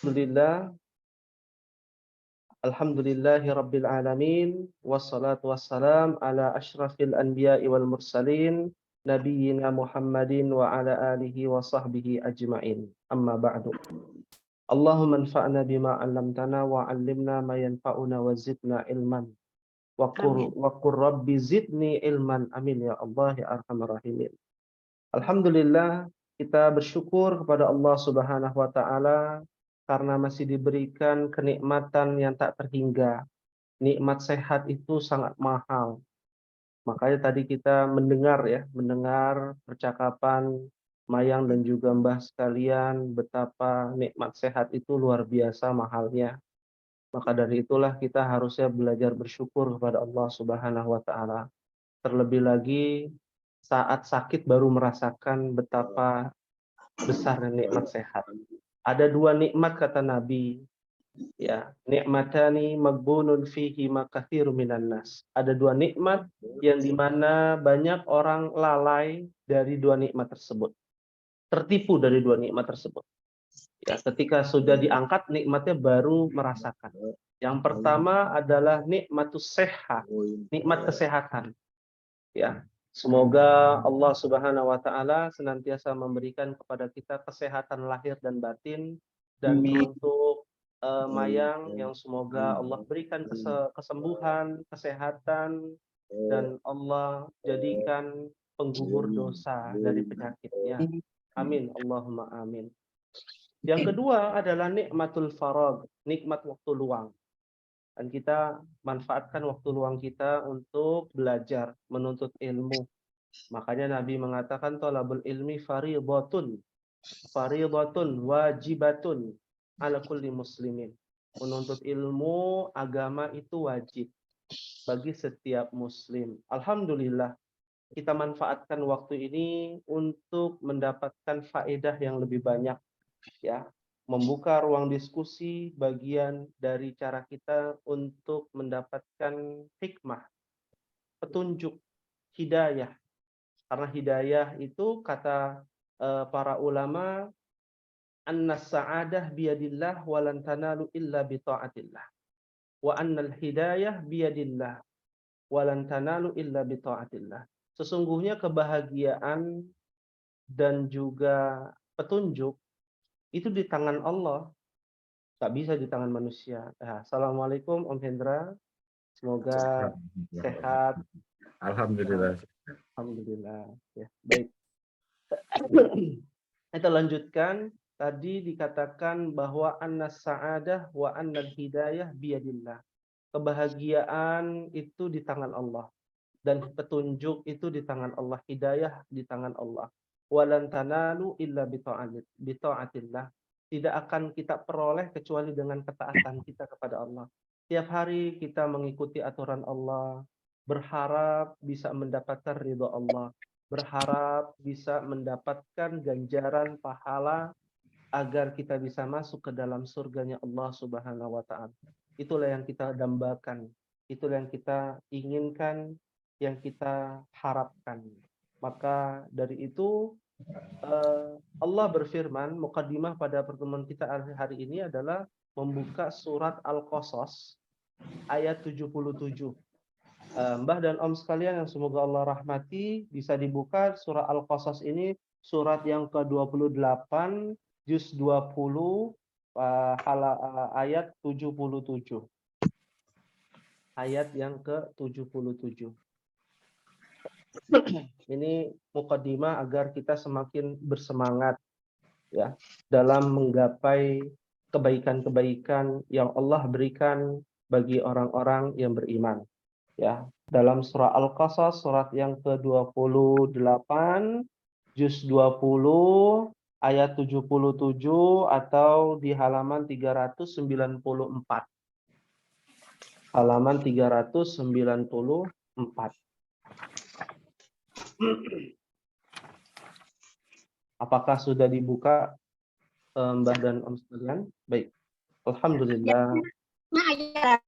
Alhamdulillah, alhamdulillahi rabbil alamin, wassalatu wassalam ala asyrafil anbiya'i wal mursalin, nabiyyina Muhammadin wa ala alihi wa sahbihi ajma'in. Amma ba'du. Allahumma anfa'na bima 'allamtana wa 'allimna ma yanfa'una wa zidna ilman. Amin. Wa qur rabbi zidni ilman. Amin ya Allah ya arhamar rahimin. Alhamdulillah, kita bersyukur kepada Allah Subhanahu wa taala karena masih diberikan kenikmatan yang tak terhingga. Nikmat sehat itu sangat mahal. Makanya tadi kita mendengar percakapan Mayang dan juga Mbah sekalian betapa nikmat sehat itu luar biasa mahalnya. Maka dari itulah kita harusnya belajar bersyukur kepada Allah Subhanahu wa taala. Terlebih lagi saat sakit baru merasakan betapa besarnya nikmat sehat. Ada dua nikmat kata Nabi, ya, nikmatani maghbunun fihi makatsirun minan nas. Ada dua nikmat yang dimana banyak orang lalai dari dua nikmat tersebut. Tertipu dari dua nikmat tersebut. Ya, ketika sudah diangkat nikmatnya baru merasakan. Yang pertama adalah nikmatus sehat, nikmat kesehatan. Ya, semoga Allah Subhanahu wa taala senantiasa memberikan kepada kita kesehatan lahir dan batin, dan untuk Mayang yang semoga Allah berikan kesembuhan, kesehatan, dan Allah jadikan penggugur dosa dari penyakitnya. Amin, Allahumma amin. Yang kedua adalah nikmatul faragh, nikmat waktu luang. Dan kita manfaatkan waktu luang kita untuk belajar, menuntut ilmu. Makanya Nabi mengatakan thalabul ilmi fardhatun wajibatun ala kulli muslimin. Menuntut ilmu agama itu wajib bagi setiap muslim. Alhamdulillah, kita manfaatkan waktu ini untuk mendapatkan faedah yang lebih banyak, ya, membuka ruang diskusi bagian dari cara kita untuk mendapatkan hikmah, petunjuk, hidayah. Karena hidayah itu kata para ulama, annas sa'adah biyadillah walan tanalu illa bi taatillah. Wa annal hidayah biyadillah walan tanalu illa bi taatillah. Sesungguhnya kebahagiaan dan juga petunjuk itu di tangan Allah, tak bisa di tangan manusia. Assalamualaikum Om Hendra, semoga sehat. Alhamdulillah. Alhamdulillah. Ya, baik. Kita lanjutkan. Tadi dikatakan bahwa annas sa'adah wa annal hidayah biyadillah. Kebahagiaan itu di tangan Allah dan petunjuk itu di tangan Allah, hidayah di tangan Allah. Walan tanalu illa bi taatillah. Tidak akan kita peroleh kecuali dengan ketaatan kita kepada Allah. Tiap hari kita mengikuti aturan Allah, berharap bisa mendapatkan ridho Allah, berharap bisa mendapatkan ganjaran pahala agar kita bisa masuk ke dalam surganya Allah Subhanahu wa taala. Itulah yang kita dambakan, itulah yang kita inginkan, yang kita harapkan. Maka dari itu Allah berfirman, mukadimah pada pertemuan kita hari ini adalah membuka surat Al-Qasas ayat 77. Mbah dan Om sekalian yang semoga Allah rahmati, bisa dibuka surah Al-Qasas ini, surat yang ke-28, juz 20, ayat 77. Ayat yang ke-77. Ini mukadimah agar kita semakin bersemangat, ya, dalam menggapai kebaikan-kebaikan yang Allah berikan bagi orang-orang yang beriman. Ya, dalam surah Al-Qasas surat yang ke-28 juz 20 ayat 77 atau di halaman 394. Halaman 394. Apakah sudah dibuka Mbah dan Om sekalian? Baik. Alhamdulillah. Nah, ayat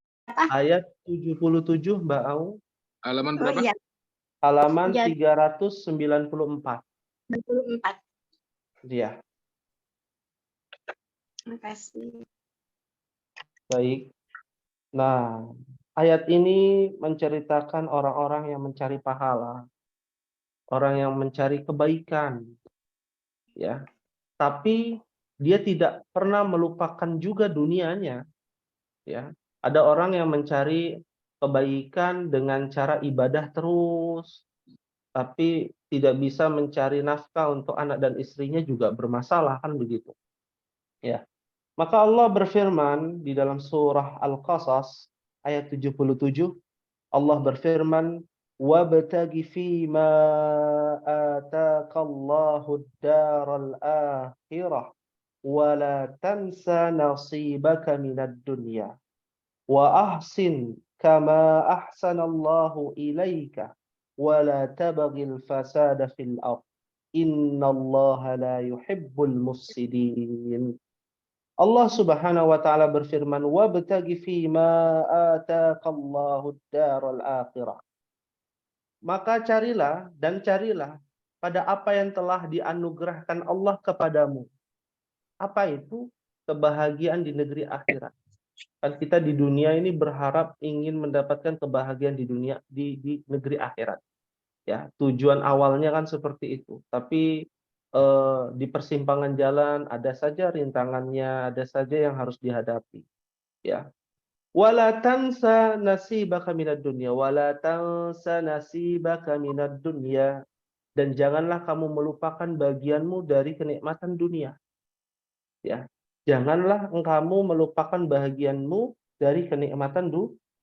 Ayat 77 Mbak Au. Halaman oh berapa? iya, Halaman Ya. 394. 24. Iya. Terima kasih. Baik. Nah, ayat ini menceritakan orang-orang yang mencari pahala, orang yang mencari kebaikan, ya. Tapi dia tidak pernah melupakan juga dunianya, ya. Ada orang yang mencari kebaikan dengan cara ibadah terus, tapi tidak bisa mencari nafkah untuk anak dan istrinya juga bermasalah, kan begitu. Ya. Maka Allah berfirman di dalam surah Al-Qasas ayat 77, Allah berfirman, "Wabtaghi fima ataakallahu ad-daral akhirah wa la tansa nasibaka minad dunya wa ahsin kama ahsanallahu ilaika wa la tabghil fasada fil ardh innallaha la yuhibbul mufsidin." Allah Subhanahu wa taala berfirman, "Wabtaghi fima ataakallahu ad-daral akhirah." Maka carilah dan carilah pada apa yang telah dianugerahkan Allah kepadamu. Apa itu? Kebahagiaan di negeri akhirat. Kan kita di dunia ini berharap ingin mendapatkan kebahagiaan di dunia, di negeri akhirat. Ya, tujuan awalnya kan seperti itu. Tapi di persimpangan jalan ada saja rintangannya, ada saja yang harus dihadapi. Ya. Wala tansa nasibaka minad dunya, wala tansa nasibaka minad dunya, dan janganlah kamu melupakan bagianmu dari kenikmatan dunia. Ya. Janganlah kamu melupakan bagianmu dari kenikmatan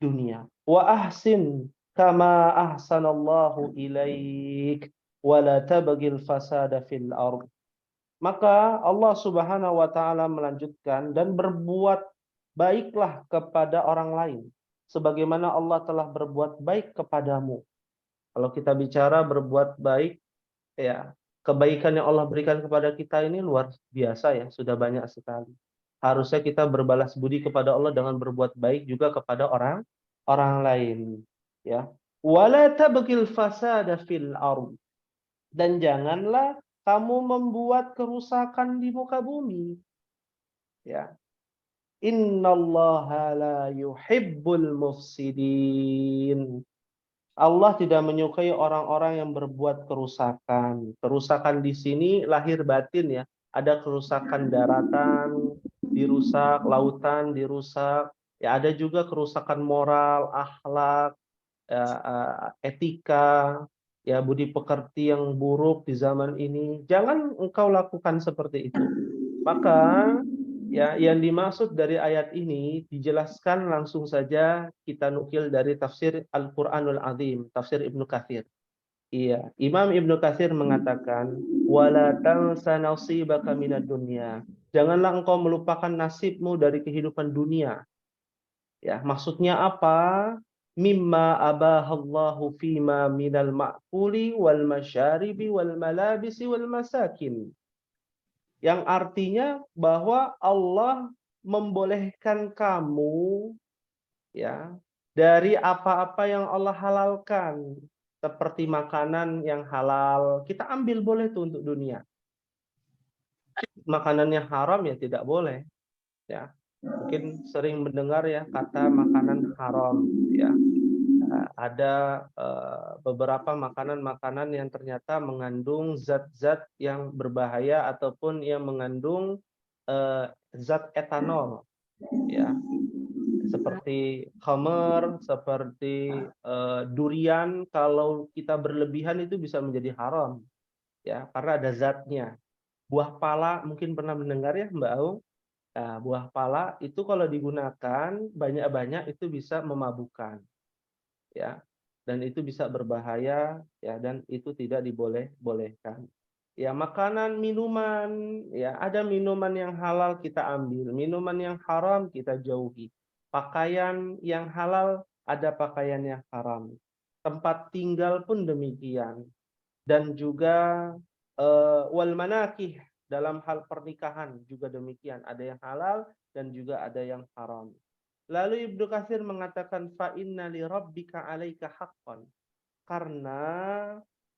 dunia. Wa ahsin kama ahsanallahu ilaik wa la tabghil fasada fil ardh. Maka Allah Subhanahu wa taala melanjutkan, dan berbuat baiklah kepada orang lain sebagaimana Allah telah berbuat baik kepadamu. Kalau kita bicara berbuat baik, ya, kebaikan yang Allah berikan kepada kita ini luar biasa ya, sudah banyak sekali. Harusnya kita berbalas budi kepada Allah dengan berbuat baik juga kepada orang lain, ya. Wala tabghil fasada fil ardh, dan janganlah kamu membuat kerusakan di muka bumi, ya. Innallaha la yuhibbul mufsidin. Allah tidak menyukai orang-orang yang berbuat kerusakan. Kerusakan di sini lahir batin ya. Ada kerusakan daratan dirusak, lautan dirusak. Ya, ada juga kerusakan moral, akhlak, ya, etika, ya, budi pekerti yang buruk di zaman ini. Jangan engkau lakukan seperti itu. Maka ya, yang dimaksud dari ayat ini dijelaskan langsung saja, kita nukil dari tafsir Al-Qur'anul Azim, tafsir Ibnu Katsir. Iya, Imam Ibnu Katsir mengatakan, "Wala tansa nasibaka minad dunya." Janganlah engkau melupakan nasibmu dari kehidupan dunia. Ya, maksudnya apa? Mimma abahallahu fima minal ma'kuli wal masyaribi wal malabisi wal masakin. Yang artinya bahwa Allah membolehkan kamu, ya, dari apa-apa yang Allah halalkan, seperti makanan yang halal kita ambil boleh tuh untuk dunia. Makanan yang haram ya tidak boleh, ya. Mungkin sering mendengar ya kata makanan haram, ya. Ada beberapa makanan-makanan yang ternyata mengandung zat-zat yang berbahaya ataupun yang mengandung zat etanol, ya, seperti khamr, seperti durian. Kalau kita berlebihan itu bisa menjadi haram, ya, karena ada zatnya. Buah pala mungkin pernah mendengar ya Mbak Aung. Nah, buah pala itu kalau digunakan banyak-banyak itu bisa memabukkan, ya, dan itu bisa berbahaya, ya, dan itu tidak dibolehkan. Ya, makanan, minuman, ya, ada minuman yang halal kita ambil, minuman yang haram kita jauhi. Pakaian yang halal, ada pakaian yang haram. Tempat tinggal pun demikian. Dan juga wal manakih, dalam hal pernikahan juga demikian, ada yang halal dan juga ada yang haram. Lalu Ibnu Katsir mengatakan, fa inna li rabbika 'alaika haqqan, karena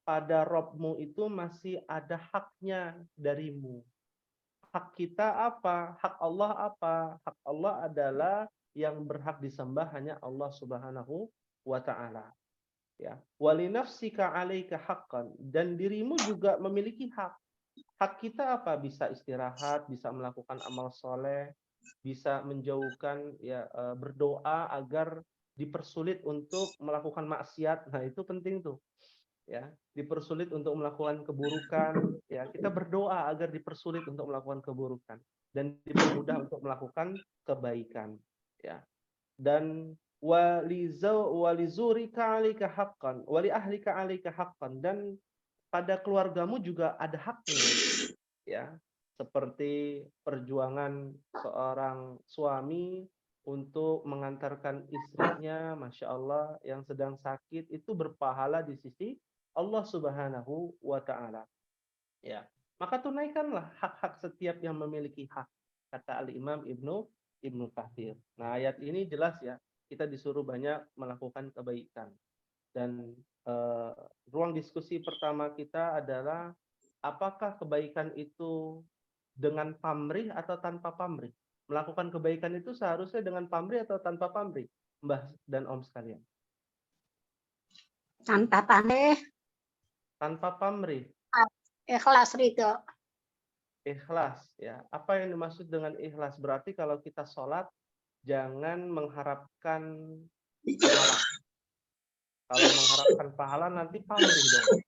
pada Rabbmu itu masih ada haknya darimu. hak kita apa? Hak Allah apa? Hak Allah adalah yang berhak disembah hanya Allah Subhanahu wa taala. Ya. Wali nafsika 'alaika haqqan, dan dirimu juga memiliki hak. Hak kita apa? Bisa istirahat, bisa melakukan amal soleh, bisa menjauhkan ya berdoa agar dipersulit untuk melakukan maksiat. Nah, itu penting tuh. Ya, dipersulit untuk melakukan keburukan, ya kita berdoa agar dipersulit untuk melakukan keburukan dan dipermudah untuk melakukan kebaikan, ya. Dan walizurika 'alaika haqqan, wali ahlika 'alaika haqqan, dan pada keluargamu juga ada haknya, ya. Seperti perjuangan seorang suami untuk mengantarkan istrinya, Masya Allah, yang sedang sakit, itu berpahala di sisi Allah Subhanahu wa taala. Ya. Maka tunaikanlah hak-hak setiap yang memiliki hak, kata Al-Imam Ibnu Katsir. Nah, ayat ini jelas ya, kita disuruh banyak melakukan kebaikan. Dan ruang diskusi pertama kita adalah apakah kebaikan itu dengan pamrih atau tanpa pamrih? Melakukan kebaikan itu seharusnya dengan pamrih atau tanpa pamrih, Mbah dan Om sekalian? Tanpa pamrih, Tanpa pamrih, ikhlas ridho. ikhlas ya. Apa yang dimaksud dengan ikhlas? Berarti kalau kita sholat jangan mengharapkan pahala. Kalau mengharapkan pahala nanti pamrih dong.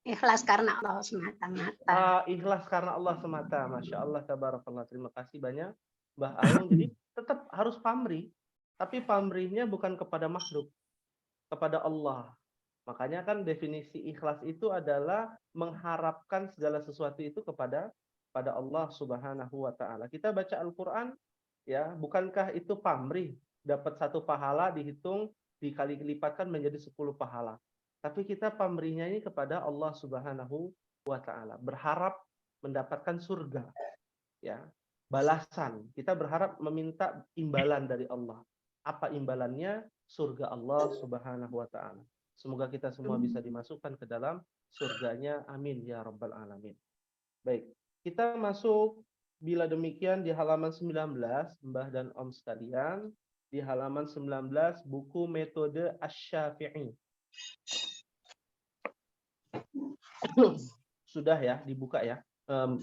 Ikhlas karena Allah semata-mata. Ikhlas karena Allah semata. Masya Allah, tabarakallah. Terima kasih banyak Mbah Aung. Jadi tetap harus pamrih, tapi pamrihnya bukan kepada makhluk, kepada Allah. Makanya kan definisi ikhlas itu adalah mengharapkan segala sesuatu itu kepada Allah Subhanahu wa taala. Kita baca Al-Qur'an ya, bukankah itu pamrih? Dapat satu pahala dihitung dikali lipatkan menjadi 10 pahala. Tapi kita pamrihnya ini kepada Allah Subhanahu wa taala, berharap mendapatkan surga, ya. Balasan. Kita berharap meminta imbalan dari Allah. Apa imbalannya? Surga Allah Subhanahu wa taala. Semoga kita semua bisa dimasukkan ke dalam surganya. Amin ya rabbal alamin. Baik, kita masuk bila demikian di halaman 19, Mbah dan Om sekalian, di halaman 19 buku Metode Asy-Syafi'i. Sudah ya, dibuka ya.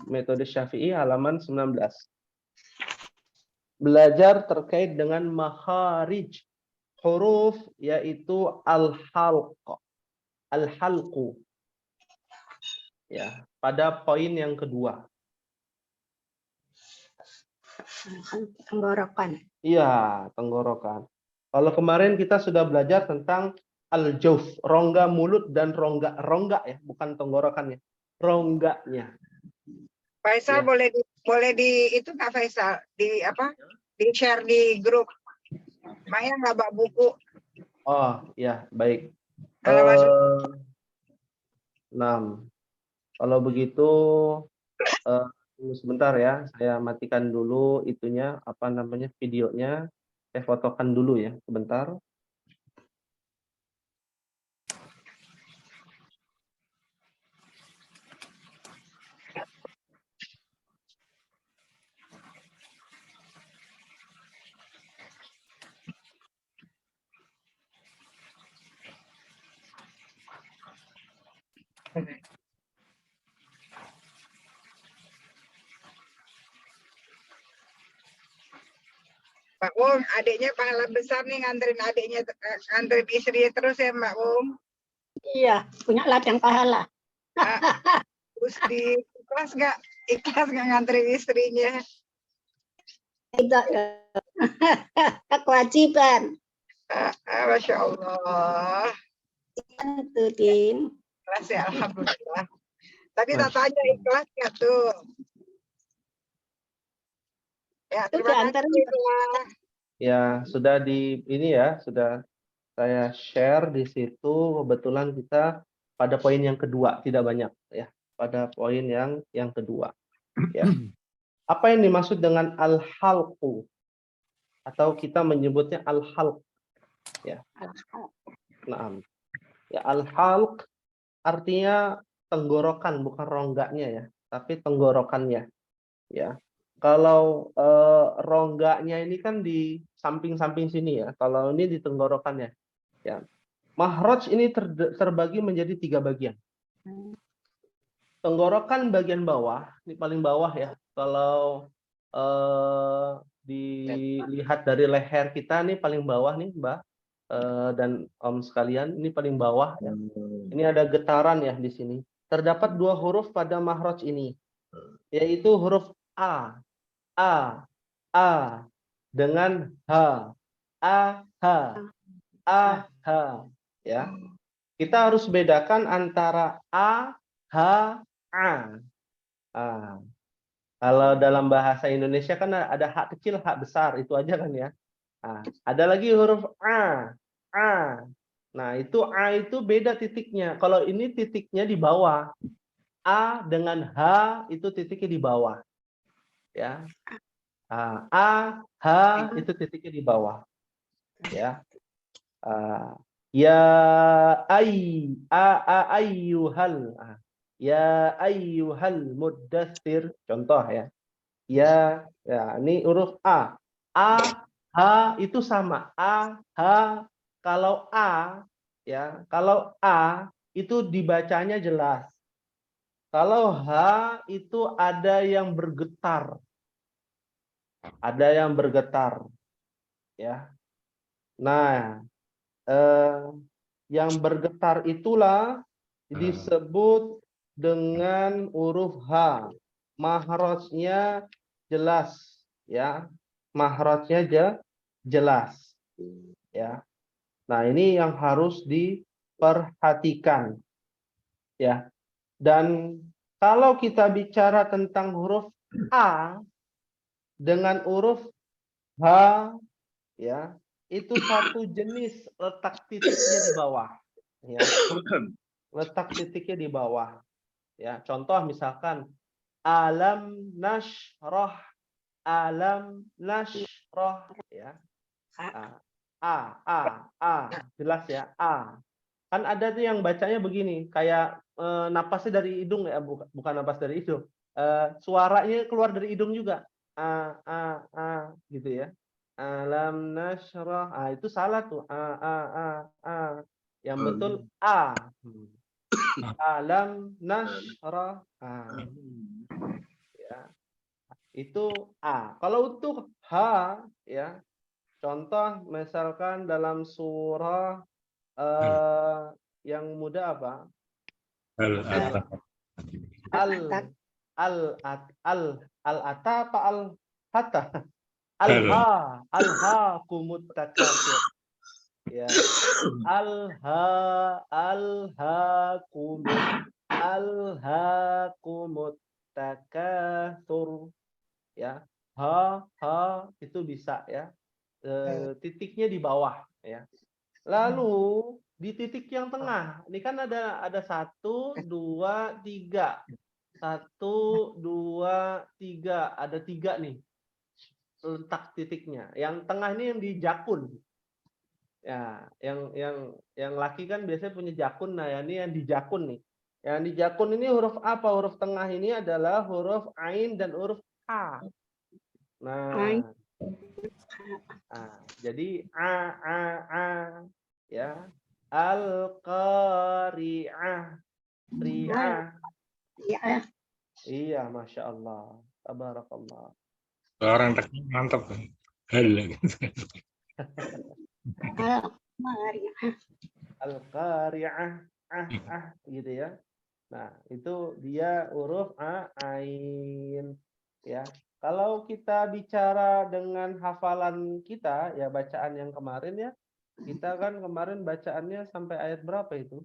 Metode Syafi'i halaman 19. Belajar terkait dengan makharij huruf, yaitu al-halq. Al-halqu. Ya, pada poin yang kedua. Tenggorokan. Iya, tenggorokan. Kalau kemarin kita sudah belajar tentang al-jauf, rongga mulut dan rongga ya, bukan tenggorokannya. Rongganya. Faisal Ya. boleh di itu Kak Faisal di apa? Di share di grup. Maya nggak bawa buku. Oh, ya, baik. Halaman 6. Kalau begitu tunggu sebentar ya, saya matikan dulu itunya, apa namanya, videonya. Saya fotokan dulu ya, sebentar. Mbak Wong, adiknya pahala besar nih nganterin istri terus ya Mbak Wong. Iya, punya ladang pahala. Terus ikhlas nggak nganterin istrinya. Tidak kewajiban. Masya Allah. Itu, Din. Ikhlas ya, alhamdulillah. Tadi tak tanya ikhlas nggak tuh? Ya, Itu terima diantarin. kasih. Ya, sudah di ini ya, sudah saya share di situ. Kebetulan kita pada poin yang kedua, tidak banyak ya. Pada poin yang kedua. Ya. Apa yang dimaksud dengan al-halqu? Atau kita menyebutnya al-halq. Ya. Nah, ya, al-halq artinya tenggorokan, bukan rongganya ya. tapi tenggorokannya, ya. Kalau rongganya ini kan di samping-samping sini ya. Kalau ini di tenggorokannya, ya. Mahraj ini terbagi menjadi 3 bagian. Tenggorokan bagian bawah, ini paling bawah ya. Kalau dilihat dari leher kita nih paling bawah nih, Mbak dan Om sekalian, ini paling bawah ya. Ini ada getaran ya di sini. Terdapat 2 huruf pada mahraj ini, yaitu huruf A dengan H. H ya. Kita harus bedakan antara A, H, A. Kalau dalam bahasa Indonesia kan ada H kecil, H besar, itu aja kan ya. Ada lagi huruf A. Nah, itu A itu beda titiknya. Kalau ini titiknya di bawah. A dengan H itu titiknya di bawah. Ya. A, H itu titiknya di bawah. Ya. Ya ayyuhal. Ya ayyuhal muddatsir. Contoh ya. Ya, ini huruf A. H itu sama. H. Kalau A, ya, kalau A itu dibacanya jelas. Kalau H itu ada yang bergetar. Ada yang bergetar. Ya. Nah, yang bergetar itulah disebut dengan huruf H. Mahrajnya jelas, ya. Mahrajnya jelas, ya. Nah, ini yang harus diperhatikan, ya. Dan kalau kita bicara tentang huruf A dengan huruf H, ya, itu satu jenis, letak titiknya di bawah, ya. Letak titiknya di bawah, ya. Contoh misalkan alam nashrah, ya. Jelas ya, A. Kan ada tuh yang bacanya begini, kayak napasnya dari hidung ya, bukan napas dari hidung. Suaranya keluar dari hidung juga. Gitu ya. Alam nashrah. Itu salah tuh. Yang betul A. Alam nashrah. Ya. Itu A. Kalau untuk H, ya. Contoh misalkan dalam surah yang mudah apa? Al-ata apa al-hata? Alhaakumut takatsur. Ya. Alhaakumut takatsur. Ya. Itu bisa ya. Titiknya di bawah ya. Lalu di titik yang tengah, ini kan ada 1, 2, 3. 1, 2, 3. Ada 3 nih letak titiknya. Yang tengah ini yang di jakun. Ya, yang laki kan biasanya punya jakun. Nah, ya, ini yang di jakun nih. Yang di jakun ini huruf apa? Huruf tengah ini adalah huruf ain dan huruf a. Nah, jadi a ya. Al-qari'ah. Iya, Masya Allah. Tabarakallah. Orang teknik mantap kan. Al-qari'ah. Gitu ya. Nah, itu dia huruf ain. Ya. Kalau kita bicara dengan hafalan kita, ya bacaan yang kemarin ya, kita kan kemarin bacaannya sampai ayat berapa itu?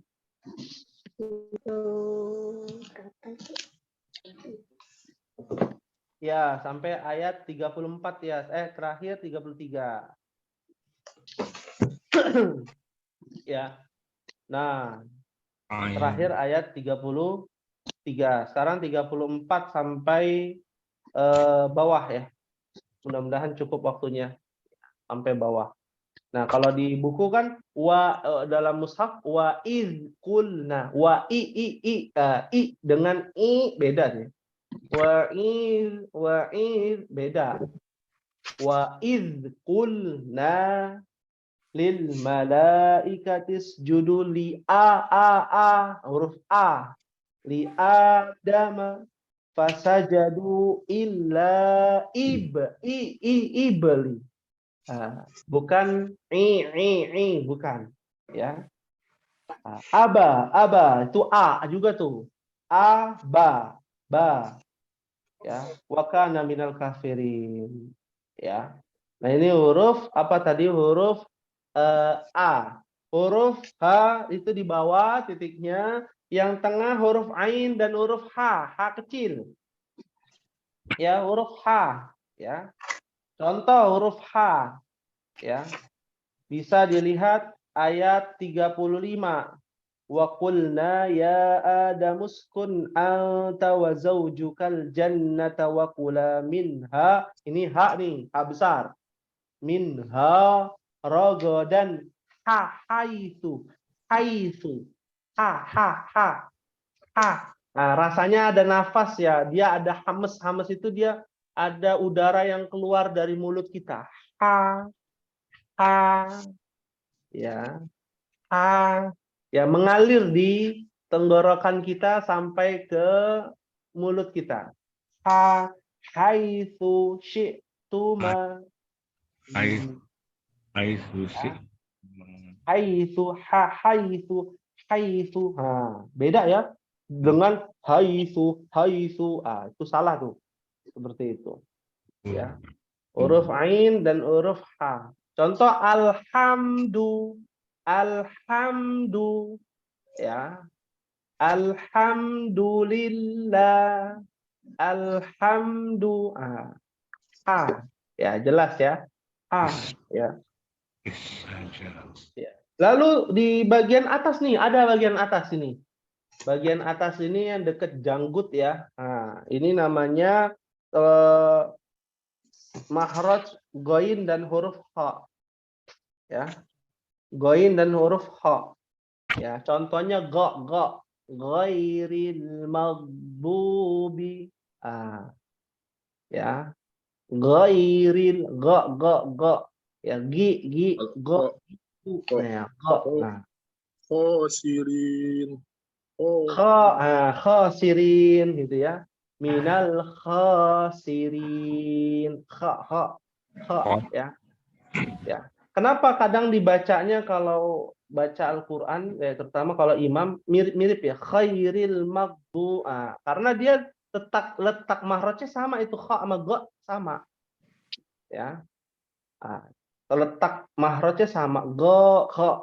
Ya, sampai ayat 34 ya. Terakhir 33. Ya. Nah, terakhir ayat 33. Sekarang 34 sampai bawah ya. Mudah-mudahan cukup waktunya sampai bawah. Nah, kalau di buku kan dalam mushaf wa iz qulna, wa i dengan i beda nih. Wa'id beda. Wa idh qulna lil malaikati isjudu li huruf A li adama fasajadu illa ibli. Bukan bukan ya. Aba itu A juga tuh. Ba ya, wa kana minal kafirin ya. Nah, ini huruf apa tadi? Huruf A. Huruf H itu di bawah titiknya, yang tengah huruf Ain dan huruf H kecil. Ya, huruf H ya. Contoh huruf H ya. Bisa dilihat ayat 35. Wa qulna ya Adamu uskun anta wa zaujukal jannata wa kula minha. Ini ha nih, ha besar. Minha ragadan haitsu. Ha. Nah, rasanya ada nafas ya. Dia ada hames. Hames itu dia ada udara yang keluar dari mulut kita. Ha. Ya. Ya, mengalir di tenggorokan kita sampai ke mulut kita. Haitsu syi'tuma. Susi. Haitsu. Beda ya dengan haitsu. Itu salah tuh. Seperti itu. Ya. Huruf Ain dan huruf H. Contoh alhamdu ya. Alhamdulillah. Ya, jelas ya. Ya. Lalu di bagian atas nih, ada bagian atas ini. Bagian atas ini yang dekat janggut ya. Nah, ini namanya makhraj ghain dan huruf ha. Ya. Ghain dan huruf ha. Ya, contohnya ghairil maghdubi. Ya. Ghairil ya nah, khosirin khasirin gitu ya. Minal khasirin. Ya. Ya. Kenapa kadang dibacanya kalau baca Al-Qur'an terutama kalau imam mirip-mirip ya, khairil maghdu. Karena dia letak mahrajnya sama, itu kha sama ga sama. Ya. Letak mahrajnya sama, ga kha.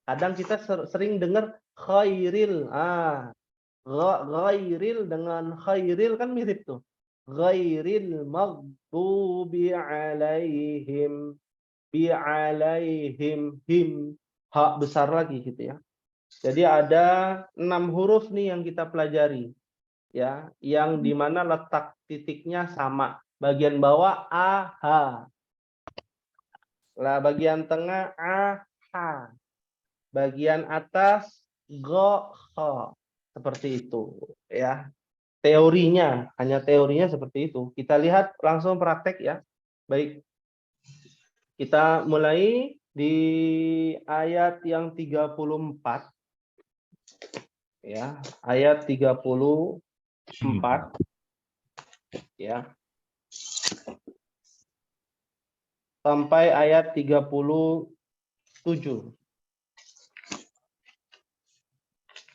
Kadang kita sering dengar khairil. Ghairil dengan khairil kan mirip tuh. Ghairil maghdubi alaihim him, ha besar lagi gitu ya. Jadi ada 6 huruf nih yang kita pelajari ya, yang dimana letak titiknya sama. Bagian bawah aha, lah bagian tengah aha, bagian atas go kho. Seperti itu ya. Teorinya, hanya teorinya seperti itu. Kita lihat langsung praktek ya. Baik. Kita mulai di ayat yang 34. Ya, ayat 34 ya. Sampai ayat 37.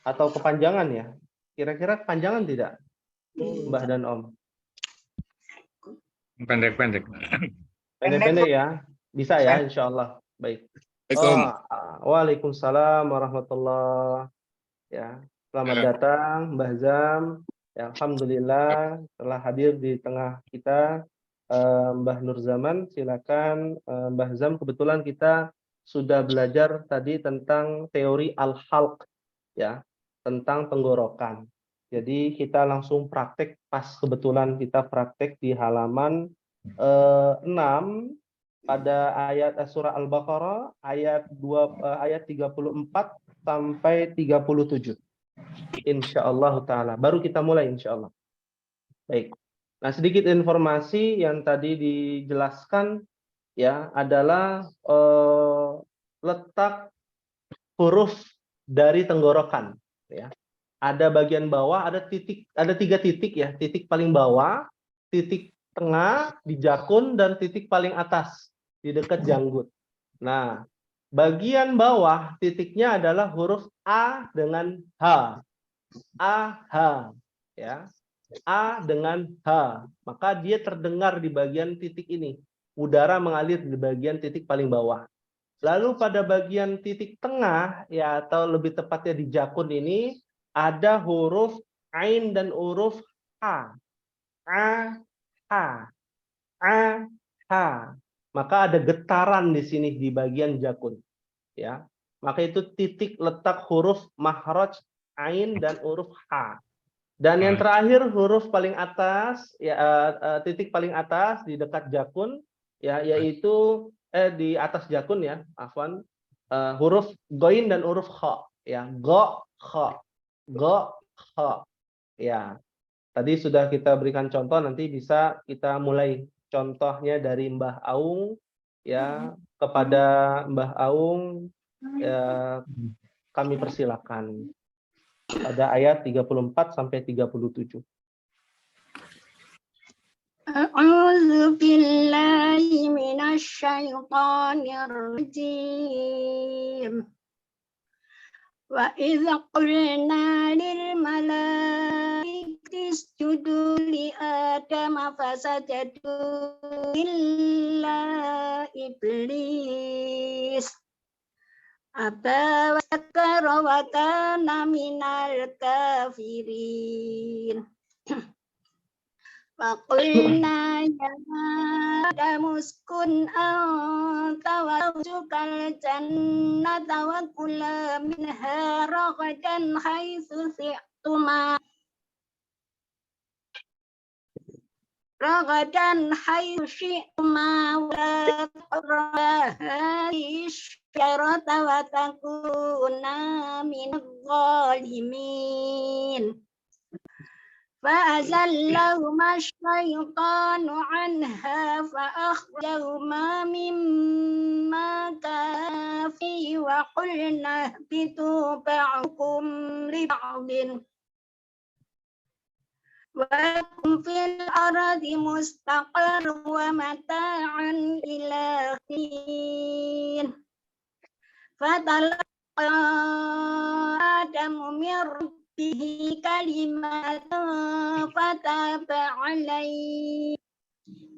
Atau kepanjangan ya? Kira-kira kepanjangan tidak, Mbah dan Om? Pendek-pendek. Pendek-pendek ya? Bisa ya, insya Allah. Baik. Waalaikumsalam warahmatullahi. Ya, selamat datang Mbah Zam. Ya, alhamdulillah telah hadir di tengah kita Mbah Nur Zaman. Silakan Mbah Zam. Kebetulan kita sudah belajar tadi tentang teori al-halq ya, tentang tenggorokan. Jadi kita langsung praktek, pas kebetulan kita praktek di halaman 6 pada ayat surah Al-Baqarah ayat 34 sampai 37. Insyaallah taala. Baru kita mulai insyaallah. Baik. Nah, sedikit informasi yang tadi dijelaskan ya adalah letak huruf dari tenggorokan ya. Ada bagian bawah, ada 3 titik ya. Titik paling bawah, titik tengah di jakun dan titik paling atas di dekat janggut. Nah, bagian bawah titiknya adalah huruf A dengan H. A, H ya. A dengan H. Maka dia terdengar di bagian titik ini. Udara mengalir di bagian titik paling bawah. Lalu pada bagian titik tengah ya, atau lebih tepatnya di jakun ini ada huruf Ain dan huruf H. A, H. A, H. Maka ada getaran di sini di bagian jakun. Ya. Maka itu titik letak huruf makhraj Ain dan huruf H. Dan yang terakhir huruf paling atas ya, titik paling atas di dekat jakun ya, yaitu di atas jakun ya, afwan, huruf goin dan huruf kha ya, go kha ya. Tadi sudah kita berikan contoh, nanti bisa kita mulai contohnya dari Mbah Aung ya, kepada Mbah Aung ya, kami persilakan pada ayat 34 sampai 37. A'udzu billahi minasy syaithanir rajim. Wa idza qulna lil malaikati isjudu li adama fasajadu illa iblis aba wastakbara wa kana minal kafirin. Faqulna ya Adamu uskun anta wa zawjukal jannata wa kula minha ragadan haitsu syi'tuma wa la taqrabu hadhihi syajarata wa takuna minadh dhalimin. فأزلهما الشيطان عنها فأخرجهما مما كانا فيه وقلنا اهبطوا بعضكم لبعض ولكم في الأرض مستقر ومتاع إلى حين فتلقى آدم من bihi kalimatan fataba alaihi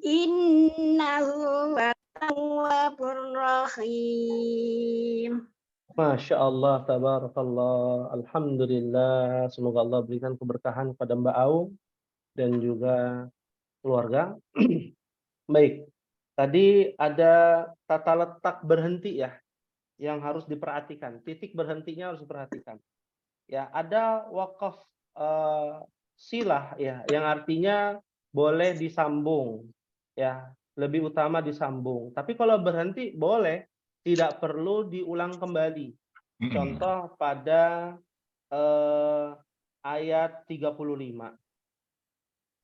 innahu tawwabur rahim. Masya Allah, tabarakallah, alhamdulillah. Semoga Allah berikan keberkahan kepada Mbak Aung dan juga keluarga. Baik, tadi ada tata letak berhenti ya, yang harus diperhatikan. Titik berhentinya harus diperhatikan. Ya, ada wakaf silah ya, yang artinya boleh disambung ya, lebih utama disambung. Tapi kalau berhenti boleh, tidak perlu diulang kembali. Contoh pada ayat 35.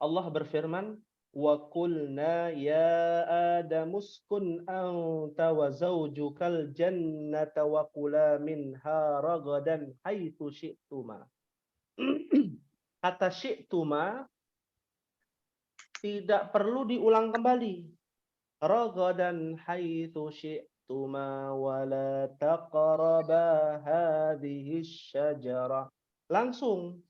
Allah berfirman, wa qulna ya Adamu uskun anta wa zawjukal jannata wa kula minha ragadan haitsu syi'tuma. Kata syi'tuma tidak perlu diulang kembali. Ragadan haitsu syi'tuma wa la taqraba hadhihi syajarah. Langsung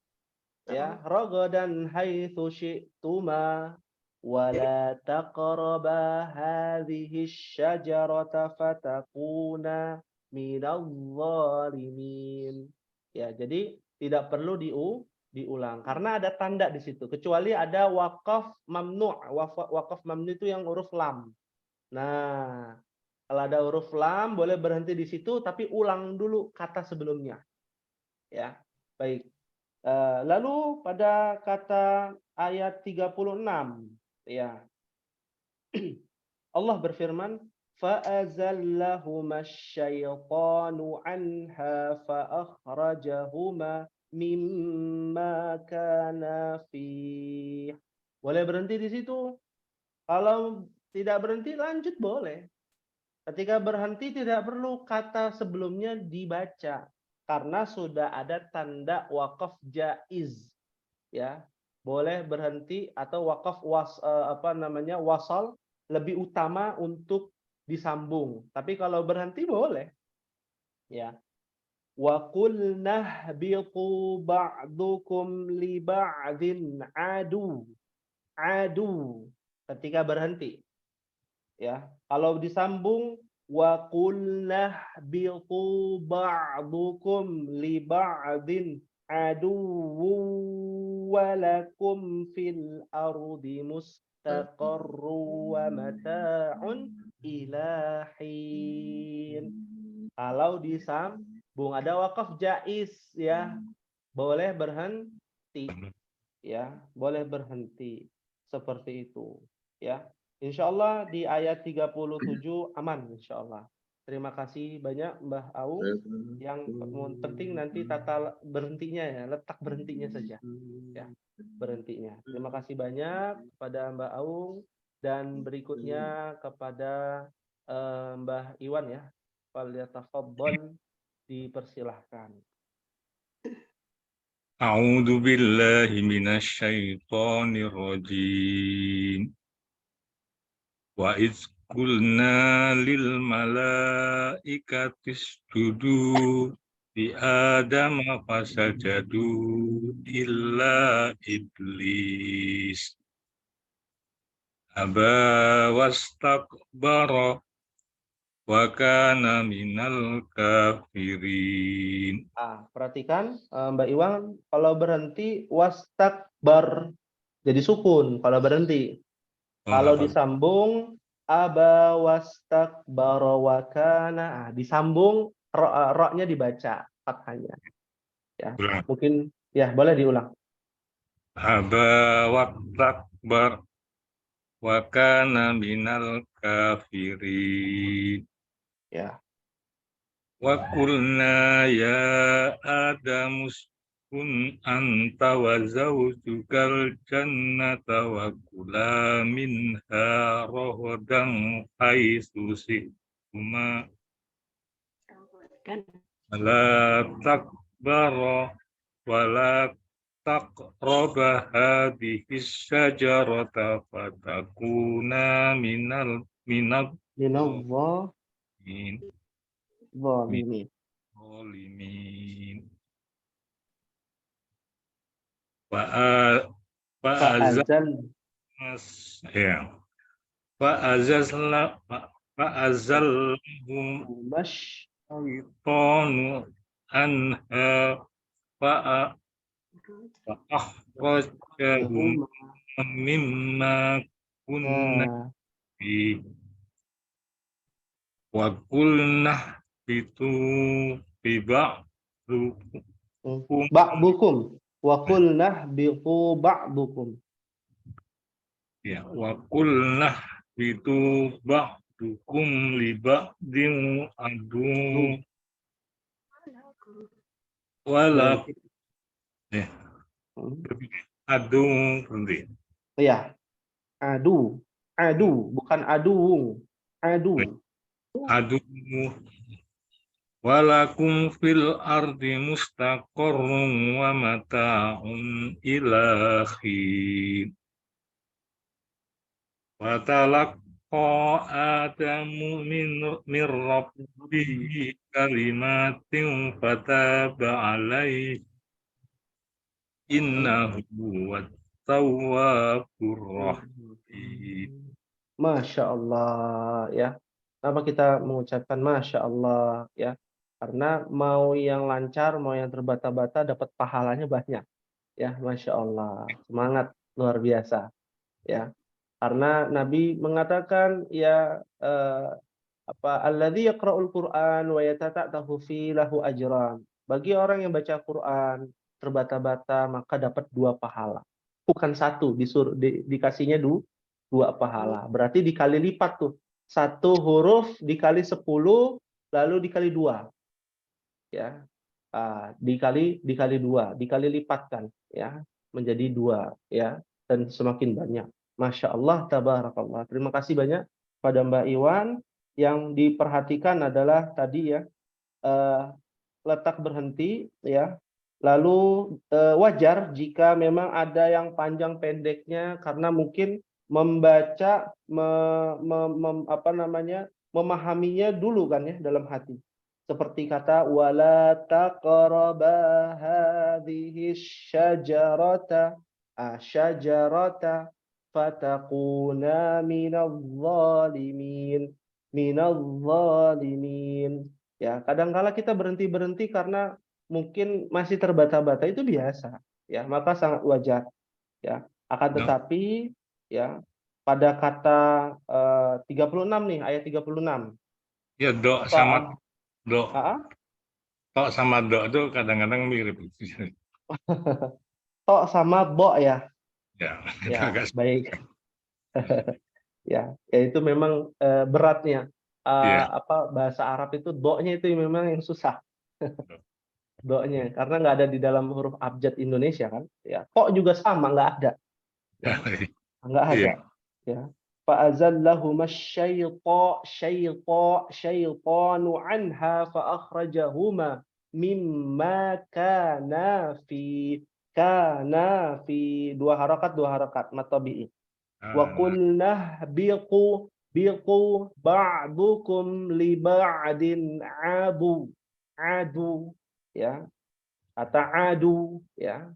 ya, ragadan haitsu syi'tuma wala taqraba hadhihi syajarata fatakuna minadh dhalimin. Ya, jadi tidak perlu diulang karena ada tanda di situ, kecuali ada wakaf mamnu'. Wakaf mamnu' itu yang huruf lam. Nah, kalau ada huruf lam boleh berhenti di situ tapi ulang dulu kata sebelumnya. Ya, baik. Lalu pada kata ayat 36 ya, Allah berfirman, فَأَزَلَّهُمَا الشَّيْطَانُ عَنْهَا فَأَخْرَجَهُمَا mimma kana fi. Boleh berhenti di situ. Kalau tidak berhenti lanjut boleh. Ketika berhenti tidak perlu kata sebelumnya dibaca karena sudah ada tanda wakaf jaiz, ya. Boleh berhenti atau wakaf wasal lebih utama untuk disambung. Tapi kalau berhenti boleh, ya. Wa qulna ihbitu ba'dukum li ba'din adu. Adu ketika berhenti, ya. Kalau disambung wa qulna ihbitu ba'dukum li ba'din aduwwu walakum fil ardi mustaqarru wa mata'un ila hin. Kalau disambung ada wakaf jaiz, ya, boleh berhenti, ya, boleh berhenti seperti itu, ya. Insyaallah di ayat 37 aman insyaallah. Terima kasih banyak Mbah Aung. Yang penting nanti tata berhentinya, ya, letak berhentinya saja, ya, berhentinya. Terima kasih banyak kepada Mbah Aung dan berikutnya kepada Mbah Iwan, ya. Falyatafaddal, dipersilahkan. A'udzu billahi minasyaitonir rajim. Wa idz qulna lil malaikati isjudu li adama fasajadu illa iblis aba wastakbara wa kana minal kafirin. Perhatikan Mbak Iwan, kalau berhenti wastakbar jadi sukun kalau berhenti. Kalau disambung aba wastakbara wa kana, disambung ro-nya dibaca fathahnya. Ya, mungkin ya boleh diulang. Aba wastakbar wa kana minal kafirin. Ya. Wa qulna ya Adamu uskun anta wa zawjukal jannata wa kula minha ragadan haitsu shi'tuma la takbara wa la taqraba hadhihi syajarata fatakuna minal Minallah min zalimin. zalimin. Fa'azallahum Mash syaitanu anha fa'akhrajahum mimma kunna fi wa qulna bitu ba'dukum wa qulna biqu ba'dukum. Ya, wa qulna bitu ba'dukum li ba'din adu wala ya adu berhenti. Ya, adu bukan aduung, adu. Adu walakum fil ardi mustaqarrun wa mata'un ila hin. Wa talaqqa Adamu min rabbihi kalimatin fataba alaihi innahu huwat tawwabur rahim. Masya Allah, ya. Kenapa kita mengucapkan Masya Allah, ya? Karena mau yang lancar, mau yang terbata-bata dapat pahalanya banyak, ya. Masya Allah, semangat luar biasa, ya. Karena Nabi mengatakan, ya, alladzi yaqra'ul Qur'an wa yatata'tahu fi lahu ajran. Bagi orang yang baca Quran terbata-bata maka dapat 2 pahala. Bukan 1, dikasihnya 2 pahala. Berarti dikali lipat tuh. 1 huruf dikali 10 lalu dikali 2. Ya. dikali 2, dikali lipatkan ya menjadi 2 ya, dan semakin banyak. Masya Allah, tabarakallah. Terima kasih banyak pada Mbak Iwan. Yang diperhatikan adalah tadi ya, letak berhenti ya. Lalu wajar jika memang ada yang panjang pendeknya karena mungkin membaca memahaminya dulu kan ya dalam hati. Seperti kata wala taqraba hadhihi syajarata syajarata fatakuna minadh-dhalimin. Ya, kadangkala kita berhenti karena mungkin masih terbata-bata, itu biasa ya, maka sangat wajar ya. Akan tetapi ya pada kata 36 nih, ayat 36. Ya, dok sama dok. Tok sama dok itu kadang-kadang mirip. Tok sama bo ya. Ya, Ya, agak baik. Ya, itu memang beratnya. Bahasa Arab itu do-nya itu memang yang susah. Do-nya karena nggak ada di dalam huruf abjad Indonesia kan. Ya, kok juga sama nggak ada. Ya, nggak ada. Ya. Fa'azallahuma syaitanu anha fa'akhrajahuma mimma kana fi 2 harakat matabi'i. Wa qulna biqu ba'dukum li ba'din adu ya, ata'adu ya.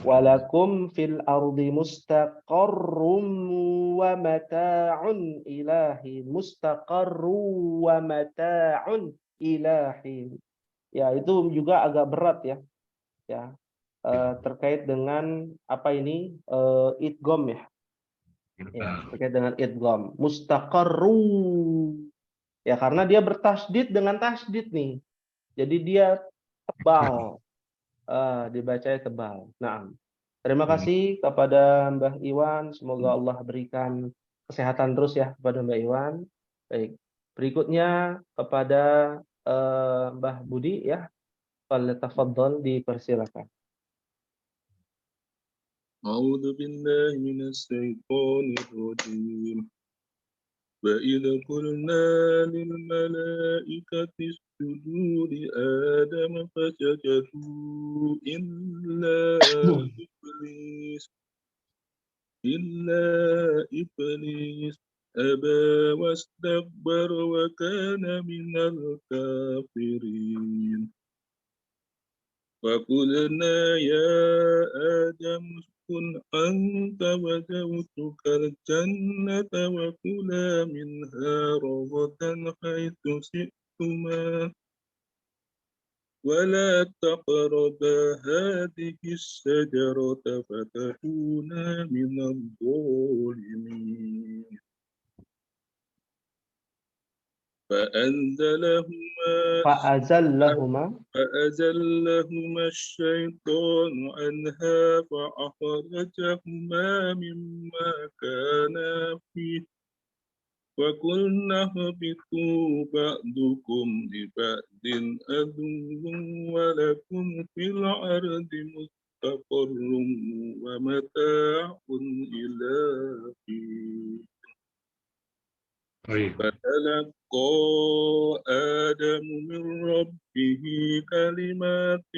Walakum fil ardi mustaqarrum wa mata'un ilahi. Mustaqarru wa mata'un ilahi. Ya, itu juga agak berat ya. Ya. Terkait dengan apa ini? Idgham ya. Ya, terkait dengan idgham. Mustaqarru. Ya, karena dia bertasydid dengan tasydid nih. Jadi dia tebal. Dibacanya tebal. Nah, terima kasih kepada Mbah Iwan. Semoga Allah berikan kesehatan terus ya kepada Mbah Iwan. Baik. Berikutnya kepada Mbah Budi ya. Tafadhol, dipersilakan. A'udzu billahi minasy syaithanir rajim. Wa idza qulna lil malaikati isjudu li Adam fasajadu illa iblis aba wastakbara wa kana minal kafirin. Wa qulna ya Adam uskun anta wa zawjukal jannata wa kula minha ragadan haitsu syi'tuma wa la taqraba hadhihi asy-syajarata fatakuna minadh dhalimin. فأزلهما الشيطان عنها فأخرجهما مما كانا فيه وقلنا اهبطوا بعضكم لبعض عدو ولكم في الأرض مستقر ومتاع إلى حين. فتلقى آدم من ربه كلمات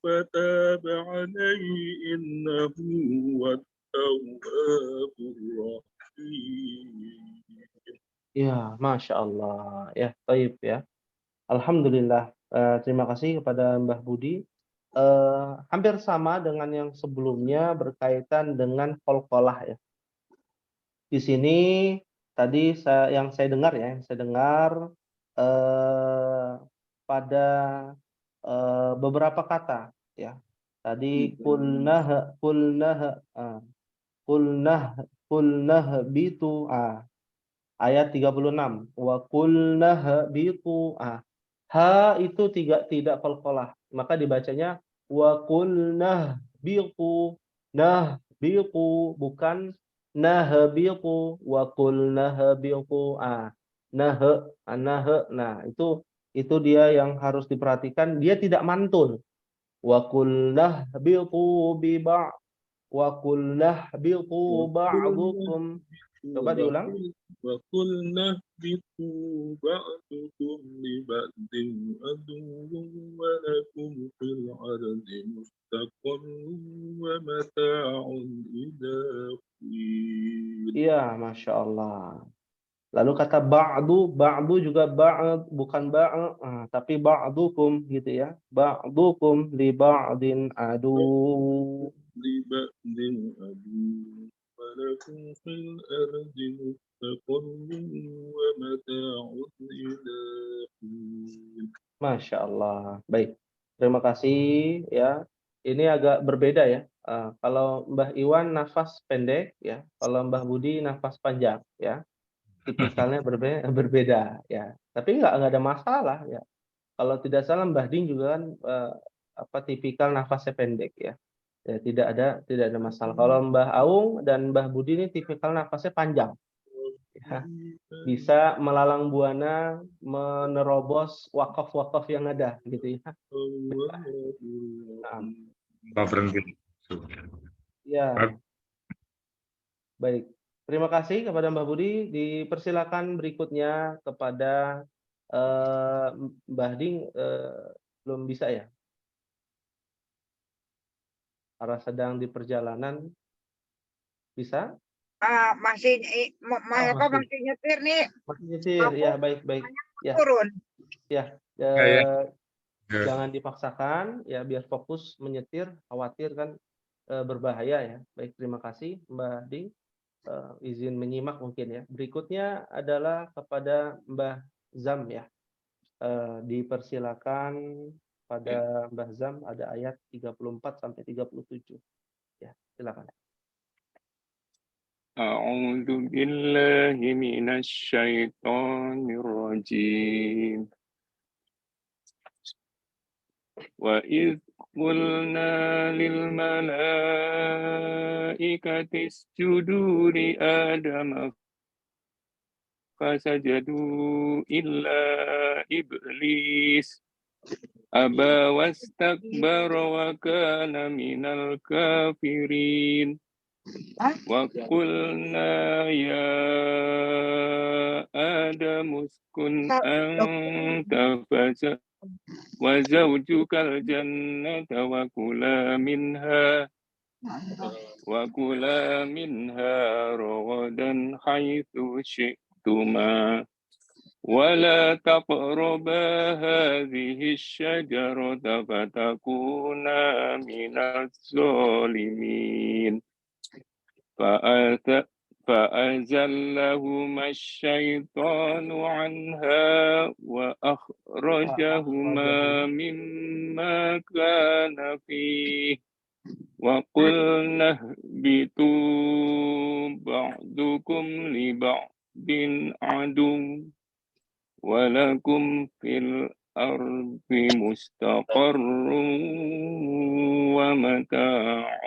فتاب عليه إنه هو التواب الرحيم. Ya, Masya Allah. Ya, taib ya. Alhamdulillah. Terima kasih kepada Mbah Budi. Hampir sama dengan yang sebelumnya berkaitan dengan qalqalah ya. Di sini tadi yang saya dengar pada beberapa kata ya. Tadi qulnah bitu ayat 36. Wa qulnah bitu ha itu tidak qalqalah. Maka dibacanya wa qulnah bitu bukan nahbiqu wa qul nahbiqu nah itu Itu dia yang harus diperhatikan, dia tidak mantul. Wa qulna biqu bi ba' wa qulna biqu ba'dukum. Coba diulang. وقلنا اهبطوا بعضكم لبعض عدو ولكم في الأرض مستقر ومتاع إلى حين. Iya, Masya Allah. Lalu kata ba'du juga bukan tapi ba'dukum gitu ya. Ba'dukum li ba'din adu. لبعض عدو ولكم في الأرض مستقر ومتاع إلى حين. Masya Allah. Baik. Terima kasih ya. Ini agak berbeda ya. Kalau Mbah Iwan nafas pendek ya. Kalau Mbah Budi nafas panjang ya. Tipikalnya berbeda ya. Tapi nggak ada masalah ya. Kalau tidak salah Mbah Ding juga kan tipikal nafasnya pendek ya. Ya tidak ada masalah. Kalau Mbah Aung dan Mbah Budi ini tipikal nafasnya panjang. Ya. Bisa melalang buana, menerobos wakaf-wakaf yang ada gitu ya. Nah, Berhenti. ya. Baik. Terima kasih kepada Mbah Budi. Dipersilakan berikutnya kepada Mbah Ding, belum bisa ya? Karena sedang di perjalanan. Bisa? Masih Masih nyetir nih. masih nyetir. Ya, baik. Ya. Turun. Ya. Ya. Jangan dipaksakan ya, biar fokus menyetir, khawatir kan berbahaya ya. Baik, terima kasih Mbah Ding. Izin menyimak mungkin ya. Berikutnya adalah kepada Mbah Zam ya. Dipersilakan pada Mbah Zam, ada ayat 34 sampai 37. Ya, silakan. A'udzu billahi minasyaitonir rajim. Wa idh qulna lil malaikati isjudu li adama fasajadu illa iblis aba wastakbara wa kana minal kafirin. Wa qulna ya Adam uskun anta wa zawjukal jannata wa kula minha ragadan haitsu syi'tuma wa la taqraba hadhihi asy-syajarata fatakuna minaz zalimin. فأزلهما الشيطان عنها وأخرجهما مما كان فيه وقلنا اهبطوا بعضكم لبعض عدو ولكم في الأرض مستقر ومتاع